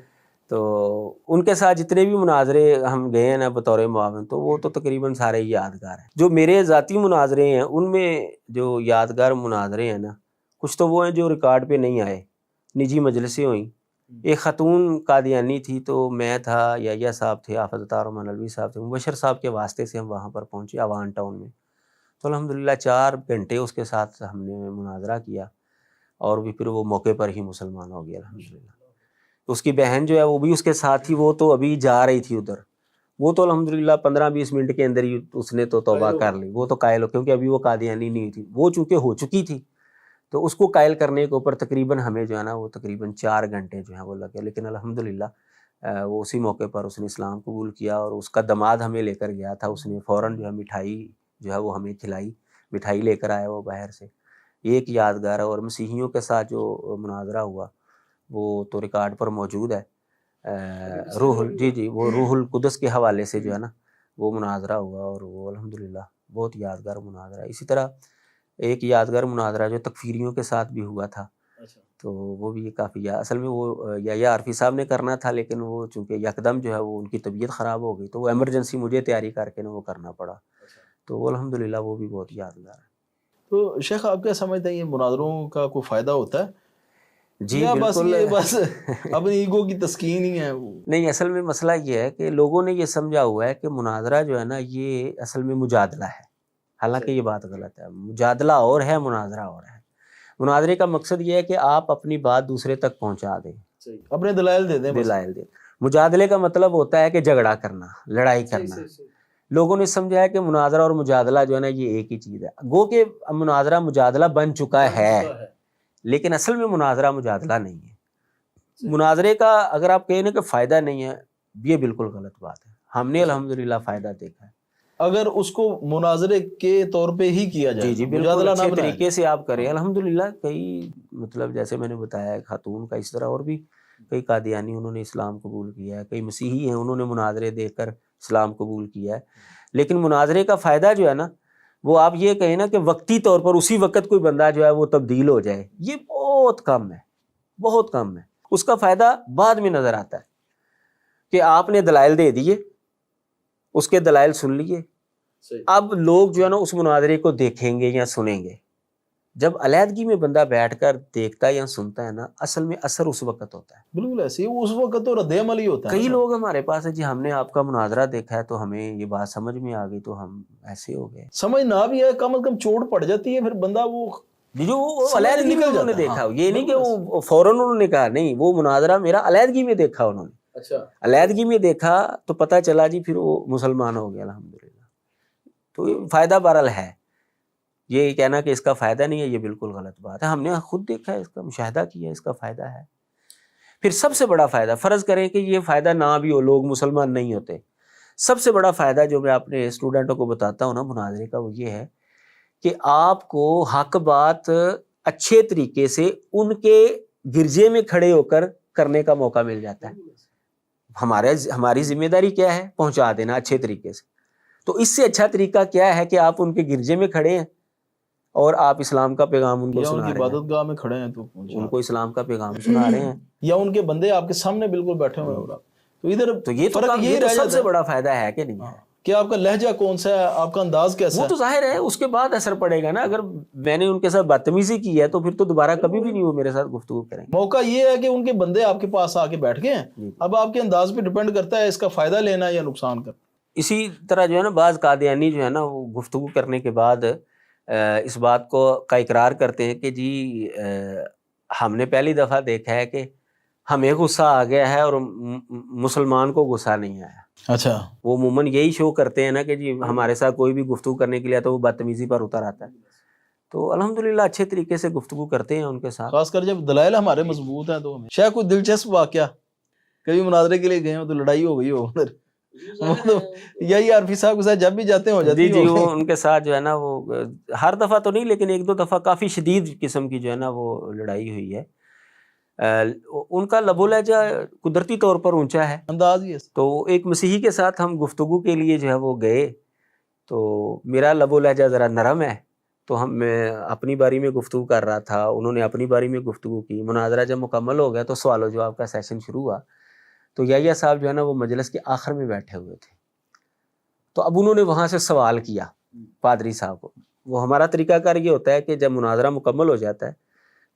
تو ان کے ساتھ جتنے بھی مناظرے ہم گئے ہیں نا بطور معاون، تو وہ تو تقریباً سارے ہی یادگار ہیں۔ جو میرے ذاتی مناظرے ہیں ان میں جو یادگار مناظرے ہیں نا، کچھ تو وہ ہیں جو ریکارڈ پہ نہیں آئے، نجی مجلسیں ہوئیں، ایک خاتون قادیانی تھی، تو میں تھا، یحییٰ صاحب تھے، حافظ اطہر رحمٰن الوی صاحب تھے، مبشر صاحب کے واسطے سے ہم وہاں پر پہنچے آوان ٹاؤن میں. تو الحمدللہ 4 گھنٹے اس کے ساتھ ہم نے مناظرہ کیا، اور بھی پھر وہ موقع پر ہی مسلمان ہو گیا الحمدللہ. اس کی بہن جو ہے وہ بھی اس کے ساتھ تھی، وہ تو ابھی جا رہی تھی ادھر، وہ تو الحمدللہ 15-20 منٹ کے اندر ہی اس نے تو توبہ کر لی. وہ تو قائل ہو، کیونکہ ابھی وہ قادیانی نہیں تھی، وہ چونکہ ہو چکی تھی، تو اس کو قائل کرنے کے اوپر تقریباً ہمیں جو ہے نا وہ تقریباً 4 گھنٹے جو ہیں وہ لگے. لیکن الحمدللہ وہ اسی موقع پر اس نے اسلام قبول کیا، اور اس کا دماد ہمیں لے کر گیا تھا، اس نے فوراً جو ہے مٹھائی جو ہے وہ ہمیں کھلائی، مٹھائی لے کر آیا وہ باہر سے. ایک یادگار ہے. اور مسیحیوں کے ساتھ جو مناظرہ ہوا وہ تو ریکارڈ پر موجود ہے. وہ روح القدس کے حوالے سے جو ہے نا وہ مناظرہ ہوا، اور وہ الحمدللہ بہت یادگار مناظرہ ہے. اسی طرح ایک یادگار مناظرہ جو تکفیریوں کے ساتھ بھی ہوا تھا، تو وہ بھی کافی اصل میں وہ یحییٰ عارفی صاحب نے کرنا تھا، لیکن وہ چونکہ یکدم جو ہے وہ ان کی طبیعت خراب ہو گئی، تو وہ ایمرجنسی مجھے تیاری کر کے وہ کرنا پڑا. تو وہ الحمدللہ وہ بھی بہت یادگار ہے. تو شیخ آپ کیا سمجھتے ہیں یہ مناظروں کا کوئی فائدہ ہوتا ہے؟ جی بالکل. بس اپنی ایگو کی تسکین ہی ہے؟ نہیں، اصل میں مسئلہ یہ ہے کہ لوگوں نے یہ سمجھا ہوا ہے کہ مناظرہ جو ہے نا یہ اصل میں مجادلہ ہے، حالانکہ یہ بات غلط ہے. مجادلہ اور ہے، مناظرہ اور ہے. مناظرے کا مقصد یہ ہے کہ آپ اپنی بات دوسرے تک پہنچا دیں، اپنے دلائل دے دیں. دلائل دیں. مجادلے کا مطلب ہوتا ہے کہ جھگڑا کرنا، لڑائی کرنا. لوگوں نے سمجھا ہے کہ مناظرہ اور مجادلہ جو ہے نا یہ ایک ہی چیز ہے. گو کہ مناظرہ مجادلہ بن چکا ہے، لیکن اصل میں مناظرہ مجادلہ نہیں ہے. مناظرے کا اگر آپ کہیں نا کہ فائدہ نہیں ہے، یہ بالکل غلط بات ہے. ہم نے الحمدللہ فائدہ دیکھا ہے. اگر اس کو مناظرے کے طور پہ ہی کیا جائے، جی بالکل اچھے طریقے سے آپ کریں. الحمدللہ کئی مطلب جیسے میں نے بتایا خاتون کا، اس طرح اور بھی کئی قادیانی انہوں نے اسلام قبول کیا ہے، کئی مسیحی ہیں انہوں نے مناظرے دیکھ کر اسلام قبول کیا ہے. لیکن مناظرے کا فائدہ جو ہے نا وہ آپ یہ کہیں نا کہ وقتی طور پر اسی وقت کوئی بندہ جو ہے وہ تبدیل ہو جائے، یہ بہت کم ہے، بہت کم ہے. اس کا فائدہ بعد میں نظر آتا ہے کہ آپ نے دلائل دے دیے، اس کے دلائل سن لیے، اب لوگ جو ہے نا اس مناظرے کو دیکھیں گے یا سنیں گے. جب علیحدگی میں بندہ بیٹھ کر دیکھتا ہے یا سنتا ہے نا، اصل میں اثر اس وقت ہوتا ہے. بالکل ایسے ہی اس وقت تو رد عمل ہی ہوتا ہے. کئی لوگ ہمارے پاس ہے جی ہم نے آپ کا مناظرہ دیکھا ہے تو ہمیں یہ بات سمجھ میں آ گئی تو ہم ایسے ہو گئے. سمجھ نہ بھی ہے، کم از کم چوٹ پڑ جاتی ہے، پھر بندہ وہ جو علیحدگی میں انہوں نے دیکھا، یہ نہیں کہ وہ فوراً انہوں نے کہا، نہیں، وہ مناظرہ میرا علیحدگی میں دیکھا انہوں نے. اچھا، علیحدگی میں دیکھا تو پتہ چلا جی، پھر وہ مسلمان ہو گیا الحمدللہ. تو فائدہ بہرحال ہے. یہ کہنا کہ اس کا فائدہ نہیں ہے یہ بالکل غلط بات ہے. ہم نے خود دیکھا ہے، اس کا مشاہدہ کیا ہے، اس کا فائدہ ہے. پھر سب سے بڑا فائدہ، فرض کریں کہ یہ فائدہ نہ بھی ہو، لوگ مسلمان نہیں ہوتے، سب سے بڑا فائدہ جو میں اپنے اسٹوڈنٹوں کو بتاتا ہوں نا مناظرے کا، وہ یہ ہے کہ آپ کو حق بات اچھے طریقے سے ان کے گرجے میں کھڑے ہو کر کرنے کا موقع مل جاتا ہے. ہماری ذمہ داری کیا ہے؟ پہنچا دینا اچھے طریقے سے. تو اس سے اچھا طریقہ کیا ہے کہ آپ ان کے گرجے میں کھڑے ہیں اور آپ اسلام کا پیغام ان کو سنا رہے ہیں، عبادت گاہ میں کھڑے ہیں تو ان کو اسلام کا پیغام سنا رہے ہیں، یا ان کے بندے آپ کے سامنے بالکل بیٹھے ہوئے ہیں. تو ادھر تو یہ تو سب سے بڑا فائدہ ہے کہ نہیں ہے کہ آپ کا لہجہ کون سا ہے، آپ کا انداز کیسا ہے. وہ تو ظاہر ہے اس کے بعد اثر پڑے گا نا. اگر میں نے ان کے ساتھ بدتمیزی کی ہے تو پھر تو دوبارہ کبھی بھی نہیں وہ میرے ساتھ گفتگو کریں گے. موقع یہ ہے کہ ان کے بندے آپ کے پاس آ کے بیٹھ گئے ہیں، اب آپ کے انداز پہ ڈیپینڈ کرتا ہے اس کا فائدہ لینا یا نقصان کرنا. اسی طرح جو ہے نا بعض قادیانی جو ہے نا وہ گفتگو کرنے کے بعد اس بات کا اقرار کرتے ہیں کہ جی ہم نے پہلی دفعہ دیکھا ہے کہ ہمیں غصہ آ گیا ہے اور مسلمان کو غصہ نہیں آیا. اچھا، وہ عموماً یہی شو کرتے ہیں نا کہ جی ہمارے ساتھ کوئی بھی گفتگو کرنے کے لیے تو وہ بدتمیزی پر اتر آتا ہے. تو الحمدللہ اچھے طریقے سے گفتگو کرتے ہیں ان کے ساتھ، خاص کر جب دلائل ہمارے مضبوط ہیں. تو شاید کوئی دلچسپ واقعہ کبھی مناظرے کے لیے گئے ہو تو لڑائی ہو گئی ہو ادھر، یہی عارفی صاحب کے ساتھ جب بھی جاتے ہو جاتی جی وہ ان کے ساتھ جو ہے نا وہ ہر دفعہ تو نہیں لیکن 1-2 دفعہ کافی شدید قسم کی جو ہے نا وہ لڑائی ہوئی ہے. ان کا لب و لہجہ قدرتی طور پر اونچا ہے، انداز ہی ہے. تو ایک مسیحی کے ساتھ ہم گفتگو کے لیے جو ہے وہ گئے تو میرا لب و لہجہ ذرا نرم ہے، تو میں اپنی باری میں گفتگو کر رہا تھا، انہوں نے اپنی باری میں گفتگو کی. مناظرہ جب مکمل ہو گیا تو سوال و جواب کا سیشن شروع ہوا. تو یحییٰ صاحب جو ہے نا وہ مجلس کے آخر میں بیٹھے ہوئے تھے، تو اب انہوں نے وہاں سے سوال کیا پادری صاحب کو. وہ ہمارا طریقہ کار یہ ہوتا ہے کہ جب مناظرہ مکمل ہو جاتا ہے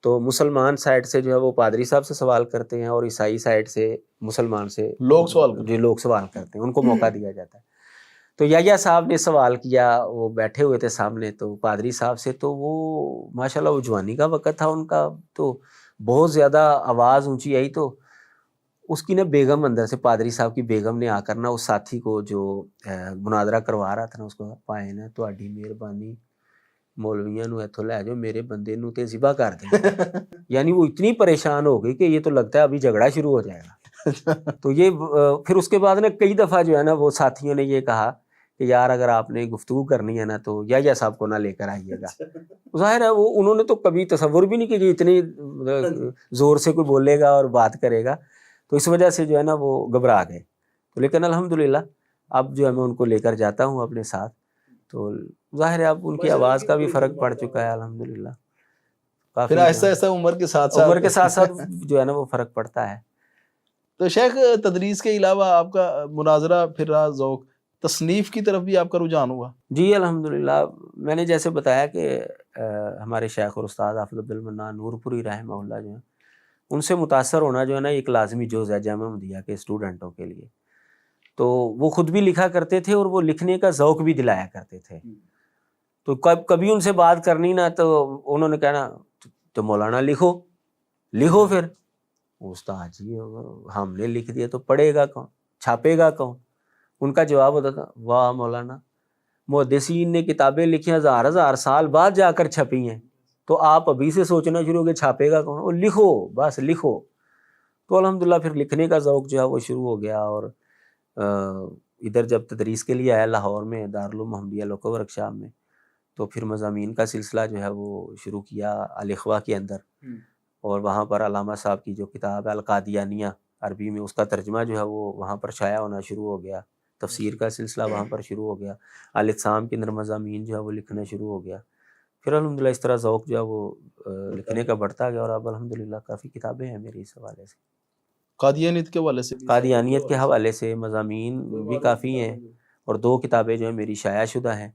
تو مسلمان سائڈ سے جو ہے وہ پادری صاحب سے سوال کرتے ہیں اور عیسائی سائڈ سے مسلمان سے لوگ سوال کرتے جو لوگ سوال کرتے ہیں ان کو موقع دیا جاتا ہے. تو یحییٰ صاحب نے سوال کیا, وہ بیٹھے ہوئے تھے سامنے تو پادری صاحب سے, تو وہ ماشاءاللہ وہ جوانی کا وقت تھا ان کا, تو بہت زیادہ آواز اونچی آئی, تو اس کی نا بیگم اندر سے, پادری صاحب کی بیگم نے آ کر نا اس ساتھی کو جو مناظرہ کروا رہا تھا نا اس کو, پائے نا تہاڈی مہربانی مولویاں نو ایتھوں لے جاؤ, میرے بندے نو تے ذبح کر دیں. یعنی وہ اتنی پریشان ہو گئی کہ یہ تو لگتا ہے ابھی جھگڑا شروع ہو جائے گا. تو یہ پھر اس کے بعد نا کئی دفعہ جو ہے نا وہ ساتھیوں نے یہ کہا کہ یار اگر آپ نے گفتگو کرنی ہے نا تو یحییٰ صاحب کو نہ لے کر آئیے گا. ظاہر ہے وہ انہوں نے تو کبھی تصور بھی نہیں کہ یہ اتنی زور سے کوئی بولے گا اور بات کرے گا, تو اس وجہ سے جو ہے نا وہ گھبرا گئے. تو لیکن الحمدللہ اب جو ہے میں ان کو لے کر جاتا ہوں اپنے ساتھ, تو ظاہر ہے اب ان کی آواز کا بھی فرق پڑ چکا ہے الحمدللہ. پھر آہستہ آہستہ عمر کے ساتھ ساتھ جو ہے نا وہ فرق پڑتا ہے. تو شیخ تدریس کے علاوہ آپ کا مناظرہ پھر رہا ذوق, تصنیف کی طرف بھی آپ کا رجحان ہوا؟ جی الحمدللہ. میں نے جیسے بتایا کہ ہمارے شیخ اور استاد حافظ عبدالمنان نور پوری رحمہ اللہ جو ہیں, ان سے متاثر ہونا جو ہے نا ایک لازمی جز ہے جامعہ احمدیہ کے اسٹوڈنٹوں کے لیے. تو وہ خود بھی لکھا کرتے تھے اور وہ لکھنے کا ذوق بھی دلایا کرتے تھے. تو کبھی ان سے بات کرنی نا تو انہوں نے کہنا تو مولانا لکھو پھر. استاد جی ہم نے لکھ دیا تو پڑھے گا کون, چھاپے گا کون؟ ان کا جواب ہوتا تھا, واہ مولانا, محدثین نے کتابیں لکھی ہزار سال بعد جا کر چھپی ہیں, تو آپ ابھی سے سوچنا شروع ہو کہ چھاپے گا کون, اور لکھو, بس لکھو. تو الحمدللہ پھر لکھنے کا ذوق جو ہے وہ شروع ہو گیا. اور ادھر جب تدریس کے لیے آیا لاہور میں دارالعلوم محمدیہ لوکو ورکشاپ میں, تو پھر مضامین کا سلسلہ جو ہے وہ شروع کیا الاخوہ کے اندر. اور وہاں پر علامہ صاحب کی جو کتاب ہے القادیانیہ عربی میں, اس کا ترجمہ جو ہے وہ وہاں پر شائع ہونا شروع ہو گیا. تفسیر کا سلسلہ وہاں پر شروع ہو گیا. الاعتصام کے اندر مضامین جو ہے وہ لکھنا شروع ہو گیا. پھر الحمدللہ اس طرح ذوق جو ہے وہ لکھنے کا بڑھتا گیا, اور اب الحمدللہ کافی کتابیں ہیں میری اس حوالے سے. قادیانیت کے حوالے سے قادیانیت کے حوالے سے مضامین بھی کافی ہیں, اور 2 کتابیں جو ہیں میری شائع شدہ ہیں.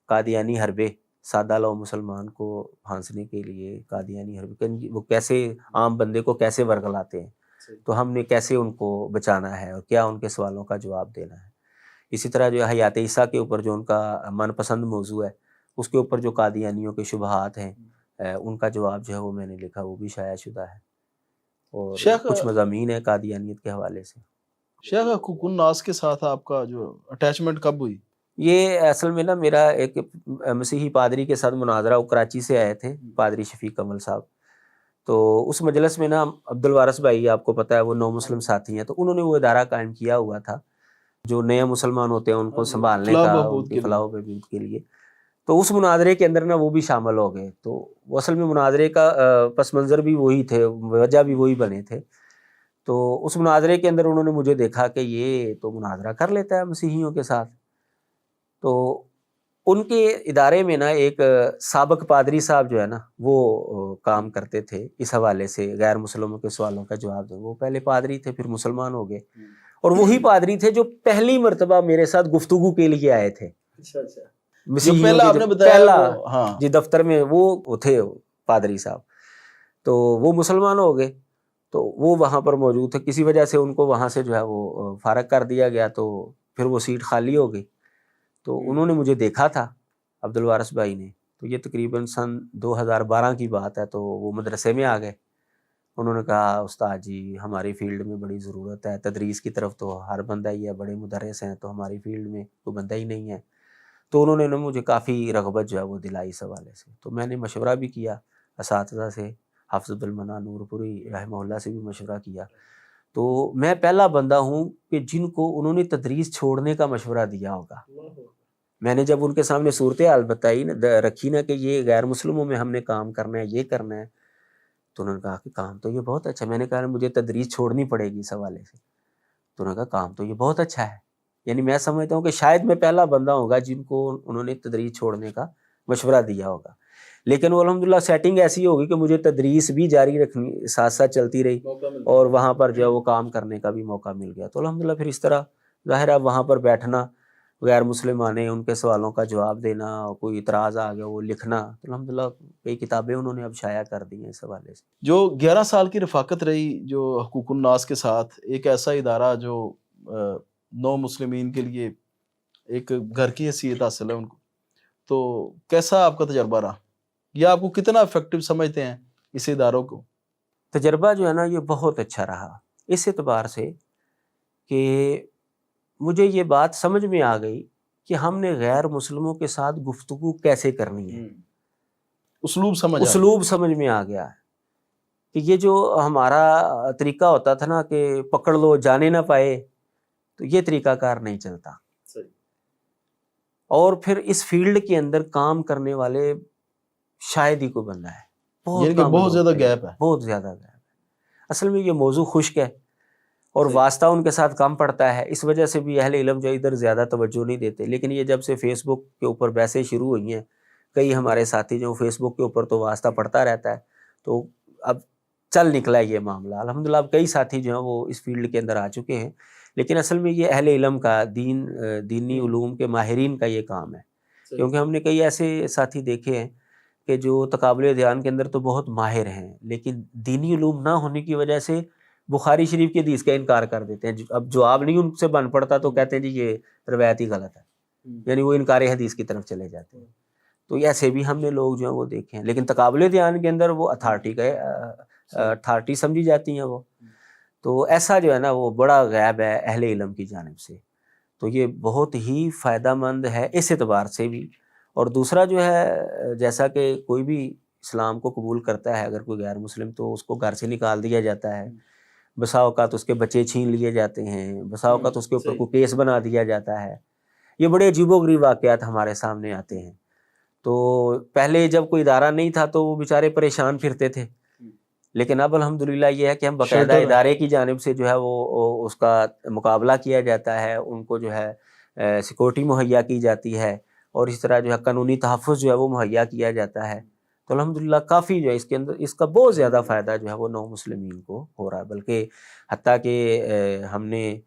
قادیانی حربے, سادہ لو مسلمان کو پھانسنے کے لیے قادیانی حربے, وہ کیسے عام بندے کو کیسے ورگلاتے ہیں, تو ہم نے کیسے ان کو بچانا ہے اور کیا ان کے سوالوں کا جواب دینا ہے. اسی طرح جو حیات عیسیٰ کے اوپر جو ان کا من پسند موضوع ہے, اس کے اوپر جو قادیانیوں کے شبہات ہیں ان کا جواب جو ہے وہ میں نے لکھا, وہ بھی شائع شدہ ہے. اور کچھ مضامین ہیں قادیانیت کے حوالے سے. شیخ حقوق الناس کے ساتھ آپ کا جو اٹیچمنٹ کب ہوئی؟ یہ اصل میں نا میرا ایک مسیحی پادری کے ساتھ مناظرہ, وہ کراچی سے آئے تھے, پادری شفیق کمل صاحب. تو اس مجلس میں نا عبد الوارث بھائی آپ کو پتہ ہے وہ نو مسلم ساتھی ہیں, تو انہوں نے وہ ادارہ قائم کیا ہوا تھا جو نئے مسلمان ہوتے ہیں ان کو سنبھالنے کا, ان کی فلاح و بہبود کے لیے. تو اس مناظرے کے اندر نا وہ بھی شامل ہو گئے. تو وہ اصل میں مناظرے کا پس منظر بھی وہی تھے, وجہ بھی وہی بنے تھے. تو اس مناظرے کے اندر انہوں نے مجھے دیکھا کہ یہ تو مناظرہ کر لیتا ہے مسیحیوں کے ساتھ. تو ان کے ادارے میں نا ایک سابق پادری صاحب جو ہے نا وہ کام کرتے تھے اس حوالے سے, غیر مسلموں کے سوالوں کا جواب دیں. وہ پہلے پادری تھے, پھر مسلمان ہو گئے, اور وہی پادری تھے جو پہلی مرتبہ میرے ساتھ گفتگو کے لیے آئے تھے. پہلا جی دفتر میں وہ تھے پادری صاحب, تو وہ مسلمان ہو گئے. تو وہ وہاں پر موجود تھے, کسی وجہ سے ان کو وہاں سے جو ہے وہ فارغ کر دیا گیا, تو پھر وہ سیٹ خالی ہو گئی. تو انہوں نے مجھے دیکھا تھا عبد الوارث بھائی نے, تو یہ تقریباً سن 2012 کی بات ہے. تو وہ مدرسے میں آ گئے. انہوں نے کہا استاد جی ہماری فیلڈ میں بڑی ضرورت ہے, تدریس کی طرف تو ہر بندہ ہی ہے, بڑے مدرس ہیں, تو ہماری فیلڈ میں کوئی بندہ ہی نہیں ہے. تو انہوں نے مجھے کافی رغبت جو ہے وہ دلائی اس حوالے سے. تو میں نے مشورہ بھی کیا اساتذہ سے, حافظ عبدالمنان نور پوری رحمہ اللہ سے بھی مشورہ کیا. تو میں پہلا بندہ ہوں کہ جن کو انہوں نے تدریس چھوڑنے کا مشورہ دیا ہوگا. میں نے جب ان کے سامنے صورتحال بتائی نا, رکھی نا کہ یہ غیر مسلموں میں ہم نے کام کرنا ہے, یہ کرنا ہے, تو انہوں نے کہا کہ کام تو یہ بہت اچھا. میں نے کہا مجھے تدریس چھوڑنی پڑے گی اس حوالے سے. تو انہوں نے کہا کام تو یہ بہت اچھا ہے. یعنی میں سمجھتا ہوں کہ شاید میں پہلا بندہ ہوگا جن کو انہوں نے تدریس چھوڑنے کا مشورہ دیا ہوگا. لیکن وہ الحمدللہ سیٹنگ ایسی ہوگی کہ مجھے تدریس بھی جاری رکھنی, ساتھ ساتھ چلتی رہی, اور وہاں پر جو ہے وہ کام کرنے کا بھی موقع مل گیا. تو الحمدللہ پھر اس طرح ظاہر ہے وہاں پر بیٹھنا, غیر مسلم آنے ان کے سوالوں کا جواب دینا، کوئی اعتراض آ گیا وہ لکھنا، تو الحمدللہ کئی کتابیں انہوں نے اب شائع کر دی ہیں اس حوالے سے۔ جو 11 سال کی رفاقت رہی جو حقوق الناس کے ساتھ، ایک ایسا ادارہ جو نو مسلمین کے لیے ایک گھر کی حیثیت حاصل ہے ان کو، تو کیسا آپ کا تجربہ رہا، یا آپ کو کتنا افیکٹو سمجھتے ہیں اس اداروں کو؟ تجربہ جو ہے نا یہ بہت اچھا رہا اس اعتبار سے کہ مجھے یہ بات سمجھ میں آ گئی کہ ہم نے غیر مسلموں کے ساتھ گفتگو کیسے کرنی ہے، اسلوب سمجھ میں آ گیا ہے کہ یہ جو ہمارا طریقہ ہوتا تھا نا کہ پکڑ لو جانے نہ پائے، تو یہ طریقہ کار نہیں چلتا۔ اور پھر اس فیلڈ کے اندر کام کرنے والے شاید ہی کوئی بندہ ہے، یعنی کہ بہت زیادہ گیپ ہے، بہت زیادہ گیپ ہے۔ اصل میں یہ موضوع خشک ہے اور واسطہ ان کے ساتھ کم پڑتا ہے، اس وجہ سے بھی اہل علم جو ادھر زیادہ توجہ نہیں دیتے۔ لیکن یہ جب سے فیس بک کے اوپر بحثیں شروع ہوئی ہیں، کئی ہمارے ساتھی جو فیس بک کے اوپر تو واسطہ پڑتا رہتا ہے، تو اب چل نکلا ہے یہ معاملہ الحمدللہ۔ اب کئی ساتھی جو ہیں وہ اس فیلڈ کے اندر آ چکے ہیں، لیکن اصل میں یہ اہل علم کا دینی علوم کے ماہرین کا یہ کام ہے، کیونکہ ہم نے کئی ایسے ساتھی دیکھے ہیں کہ جو تقابل دھیان کے اندر تو بہت ماہر ہیں، لیکن دینی علوم نہ ہونے کی وجہ سے بخاری شریف کی حدیث کا انکار کر دیتے ہیں۔ اب جواب نہیں ان سے بن پڑتا تو کہتے ہیں جی یہ روایت ہی غلط ہے، یعنی وہ انکار حدیث کی طرف چلے جاتے ہیں۔ تو ایسے بھی ہم نے لوگ جو ہیں وہ دیکھے ہیں، لیکن تقابل دھیان کے اندر وہ اتھارٹی سمجھی جاتی ہیں وہ، تو ایسا جو ہے نا وہ بڑا غیب ہے اہل علم کی جانب سے، تو یہ بہت ہی فائدہ مند ہے اس اعتبار سے بھی۔ اور دوسرا جو ہے جیسا کہ کوئی بھی اسلام کو قبول کرتا ہے اگر کوئی غیر مسلم، تو اس کو گھر سے نکال دیا جاتا ہے، بسا اوقات اس کے بچے چھین لیے جاتے ہیں، بسا اوقات اس کے اوپر کوئی کیس بنا دیا جاتا ہے۔ یہ بڑے عجیب و غریب واقعات ہمارے سامنے آتے ہیں۔ تو پہلے جب کوئی ادارہ نہیں تھا تو وہ بیچارے پریشان پھرتے تھے، لیکن اب الحمدللہ یہ ہے کہ ہم باقاعدہ ادارے کی جانب سے جو ہے وہ اس کا مقابلہ کیا جاتا ہے، ان کو جو ہے سیکورٹی مہیا کی جاتی ہے، اور اس طرح جو ہے قانونی تحفظ جو ہے وہ مہیا کیا جاتا ہے۔ تو الحمدللہ کافی جو ہے اس کے اندر اس کا بہت زیادہ فائدہ جو ہے وہ نو مسلمین کو ہو رہا ہے، بلکہ حتیٰ کہ ہم نے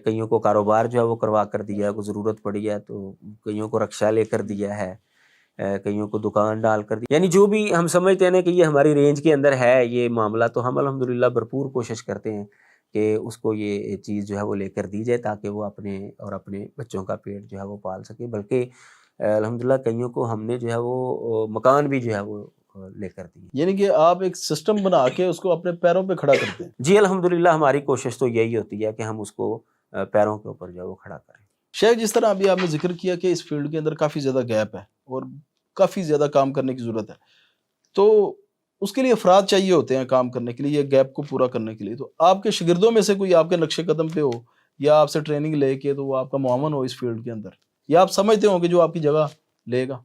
کئیوں کو کاروبار جو ہے وہ کروا کر دیا ہے، کوئی ضرورت پڑی ہے تو کئیوں کو رکشہ لے کر دیا ہے، کئیوں کو دکان ڈال کر دی، یعنی جو بھی ہم سمجھتے ہیں کہ یہ ہماری رینج کے اندر ہے یہ معاملہ، تو ہم الحمدللہ بھرپور کوشش کرتے ہیں کہ اس کو یہ چیز جو ہے وہ لے کر دی جائے تاکہ وہ اپنے اور اپنے بچوں کا پیٹ جو ہے وہ پال سکے۔ بلکہ الحمدللہ کئیوں کو ہم نے جو ہے وہ مکان بھی جو ہے وہ لے کر دی۔ یعنی کہ آپ ایک سسٹم بنا کے اس کو اپنے پیروں پہ کھڑا کرتے ہیں؟ جی الحمدللہ ہماری کوشش تو یہی ہوتی ہے کہ ہم اس کو پیروں کے اوپر جو ہے وہ کھڑا کریں۔ شیخ، جس طرح ابھی آپ نے ذکر کیا کہ اس فیلڈ کے اندر کافی زیادہ گیپ ہے اور کافی زیادہ کام کرنے کی ضرورت ہے، تو اس کے لیے افراد چاہیے ہوتے ہیں کام کرنے کے لیے، یہ گیپ کو پورا کرنے کے لیے، تو آپ کے شاگردوں میں سے کوئی آپ کے نقش قدم پہ ہو یا آپ سے ٹریننگ لے کے تو وہ آپ کا معاون ہو اس فیلڈ کے اندر، یا آپ سمجھتے ہوں کہ جو آپ کی جگہ لے گا؟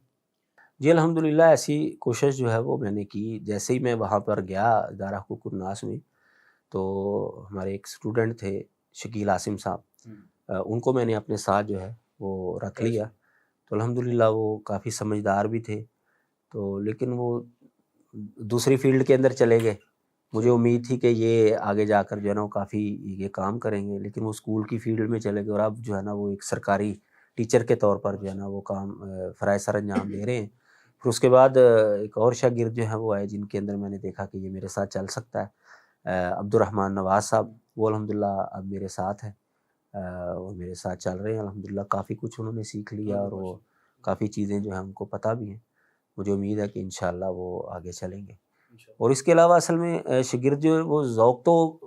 جی الحمدللہ ایسی کوشش جو ہے وہ میں نے کی۔ جیسے ہی میں وہاں پر گیا ادارہ حقوق الناس میں، تو ہمارے ایک اسٹوڈنٹ تھے شکیل عاصم صاحب، ان کو میں نے اپنے ساتھ جو ہے وہ رکھ لیا، تو الحمدللہ وہ کافی سمجھدار بھی تھے، تو لیکن وہ دوسری فیلڈ کے اندر چلے گئے۔ مجھے امید تھی کہ یہ آگے جا کر جو ہے نا وہ کافی یہ کام کریں گے، لیکن وہ اسکول کی فیلڈ میں چلے گئے، اور اب جو ہے نا وہ ایک سرکاری ٹیچر کے طور پر جو ہے نا وہ کام فرائض سر انجام دے رہے ہیں۔ پھر اس کے بعد ایک اور شاگرد جو ہیں وہ آئے جن کے اندر میں نے دیکھا کہ یہ میرے ساتھ چل سکتا ہے، عبدالرحمن نواز صاحب، وہ الحمدللہ اب میرے ساتھ ہیں، وہ میرے ساتھ چل رہے ہیں الحمدللہ، کافی کچھ انہوں نے سیکھ لیا اور وہ کافی چیزیں جو ہیں ان کو پتہ بھی ہیں۔ مجھے امید ہے کہ انشاءاللہ وہ آگے چلیں گے۔ اور اس کے علاوہ اصل میں شاگرد جو ہے وہ ذوق تو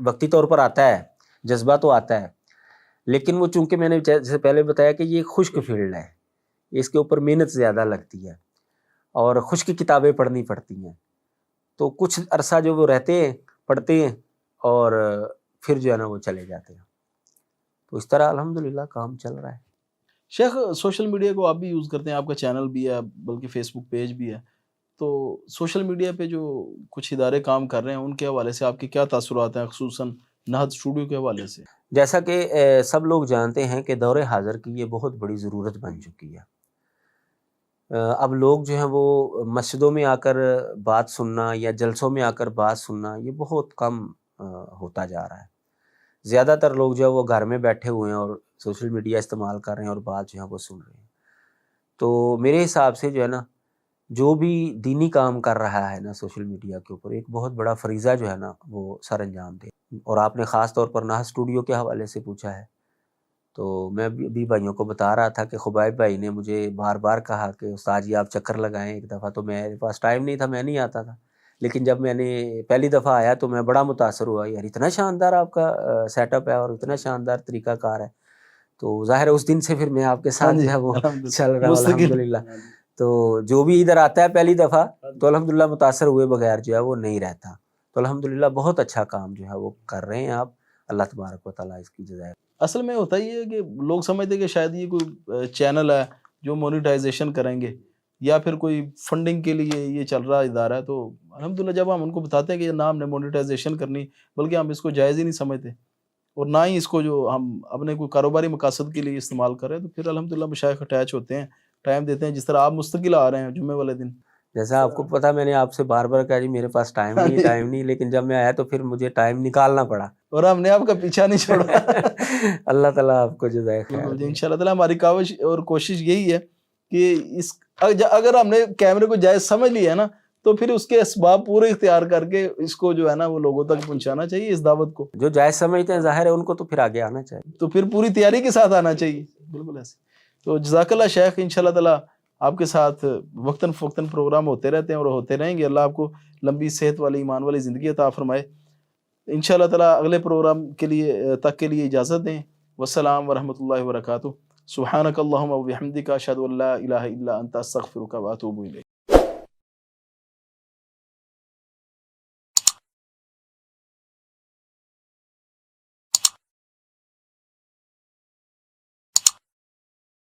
وقتی طور پر آتا ہے، جذبہ تو آتا ہے، لیکن وہ چونکہ میں نے جیسے پہلے بتایا کہ یہ خشک فیلڈ ہے، اس کے اوپر محنت زیادہ لگتی ہے اور خشک کتابیں پڑھنی پڑتی ہیں، تو کچھ عرصہ جو وہ رہتے ہیں پڑھتے ہیں اور پھر جو ہے نا وہ چلے جاتے ہیں، تو اس طرح الحمدللہ کام چل رہا ہے۔ شیخ، سوشل میڈیا کو آپ بھی یوز کرتے ہیں، آپ کا چینل بھی ہے بلکہ فیس بک پیج بھی ہے، تو سوشل میڈیا پہ جو کچھ ادارے کام کر رہے ہیں ان کے حوالے سے آپ کے کیا تاثرات ہیں، خصوصاً نہض اسٹوڈیو کے حوالے سے؟ جیسا کہ سب لوگ جانتے ہیں کہ دور حاضر کی یہ بہت بڑی ضرورت بن چکی ہے۔ اب لوگ جو ہیں وہ مسجدوں میں آ کر بات سننا یا جلسوں میں آ کر بات سننا یہ بہت کم ہوتا جا رہا ہے۔ زیادہ تر لوگ جو ہے وہ گھر میں بیٹھے ہوئے ہیں اور سوشل میڈیا استعمال کر رہے ہیں اور بات جو ہے وہ سن رہے ہیں. تو میرے حساب سے جو ہے نا جو بھی دینی کام کر رہا ہے نا سوشل میڈیا کے اوپر ایک بہت بڑا فریضہ جو ہے نا وہ سر انجام دے. اور آپ نے خاص طور پر ناز اسٹوڈیو کے حوالے سے پوچھا ہے تو میں بھی بھائیوں کو بتا رہا تھا کہ خبیب بھائی نے مجھے بار بار کہا کہ استاد جی آپ چکر لگائیں ایک دفعہ. تو میرے پاس ٹائم نہیں تھا, میں نہیں آتا تھا, لیکن جب میں نے پہلی دفعہ آیا تو میں بڑا متاثر ہوا, یار اتنا شاندار آپ کا سیٹ اپ ہے اور اتنا شاندار طریقہ کار ہے. تو ظاہر ہے اس دن سے پھر میں آپ کے ساتھ جو ہے وہ چل رہا ہوں الحمدللہ. تو جو بھی ادھر آتا ہے پہلی دفعہ تو الحمدللہ متاثر ہوئے بغیر جو ہے وہ نہیں رہتا. تو الحمدللہ بہت اچھا کام جو ہے وہ کر رہے ہیں آپ, اللہ تبارک و تعالیٰ اس کی جزائے. اصل میں ہوتا ہی ہے کہ لوگ سمجھتے ہیں کہ شاید یہ کوئی چینل ہے جو مونیٹائزیشن کریں گے یا پھر کوئی فنڈنگ کے لیے یہ چل رہا ادارہ ہے. تو الحمدللہ جب ہم ان کو بتاتے ہیں کہ یہ نام نے مونیٹائزیشن کرنی, بلکہ ہم اس کو جائز ہی نہیں سمجھتے اور نہ ہی اس کو جو ہم اپنے کوئی کاروباری مقاصد کے لیے استعمال کریں, تو پھر الحمدللہ مشائخ اٹیچ ہوتے ہیں, ٹائم دیتے ہیں. جس طرح آپ مستقل آ رہے ہیں جمعے والے دن, جیسا آپ کو پتا میں نے آپ سے بار بار کہا جی میرے پاس ٹائم نہیں, لیکن جب میں آیا تو پھر مجھے ٹائم نکالنا پڑا اور ہم نے آپ کا پیچھا نہیں چھوڑا. اللہ تعالیٰ آپ کو جزائے خیر. ان شاء اللہ تعالیٰ ہماری کاوش اور کوشش یہی ہے کہ اس اگر ہم نے کیمرے کو جائز سمجھ لیا ہے نا تو پھر اس کے اسباب پورے اختیار کر کے اس کو جو ہے نا وہ لوگوں تک پہنچانا چاہیے, اس دعوت کو. جو جائز سمجھتے ہیں ظاہر ہے ان کو تو پھر آگے آنا چاہیے, تو پھر پوری تیاری کے ساتھ آنا چاہیے. بالکل ایسے. تو جزاک اللہ شیخ, ان شاء اللہ تعالیٰ آپ کے ساتھ وقتاً فوقتاً پروگرام ہوتے رہتے ہیں اور ہوتے رہیں گے. اللہ آپ کو لمبی صحت والی ایمان والی زندگی عطا فرمائے. ان شاء اللہ تعالیٰ اگلے پروگرام کے لیے اجازت دیں. والسلام ورحمۃ اللہ وبرکاتہ. سبحانک اللہم و بحمدک اشہد ان لا الہ الا انت استغفرک و اتوب الیک.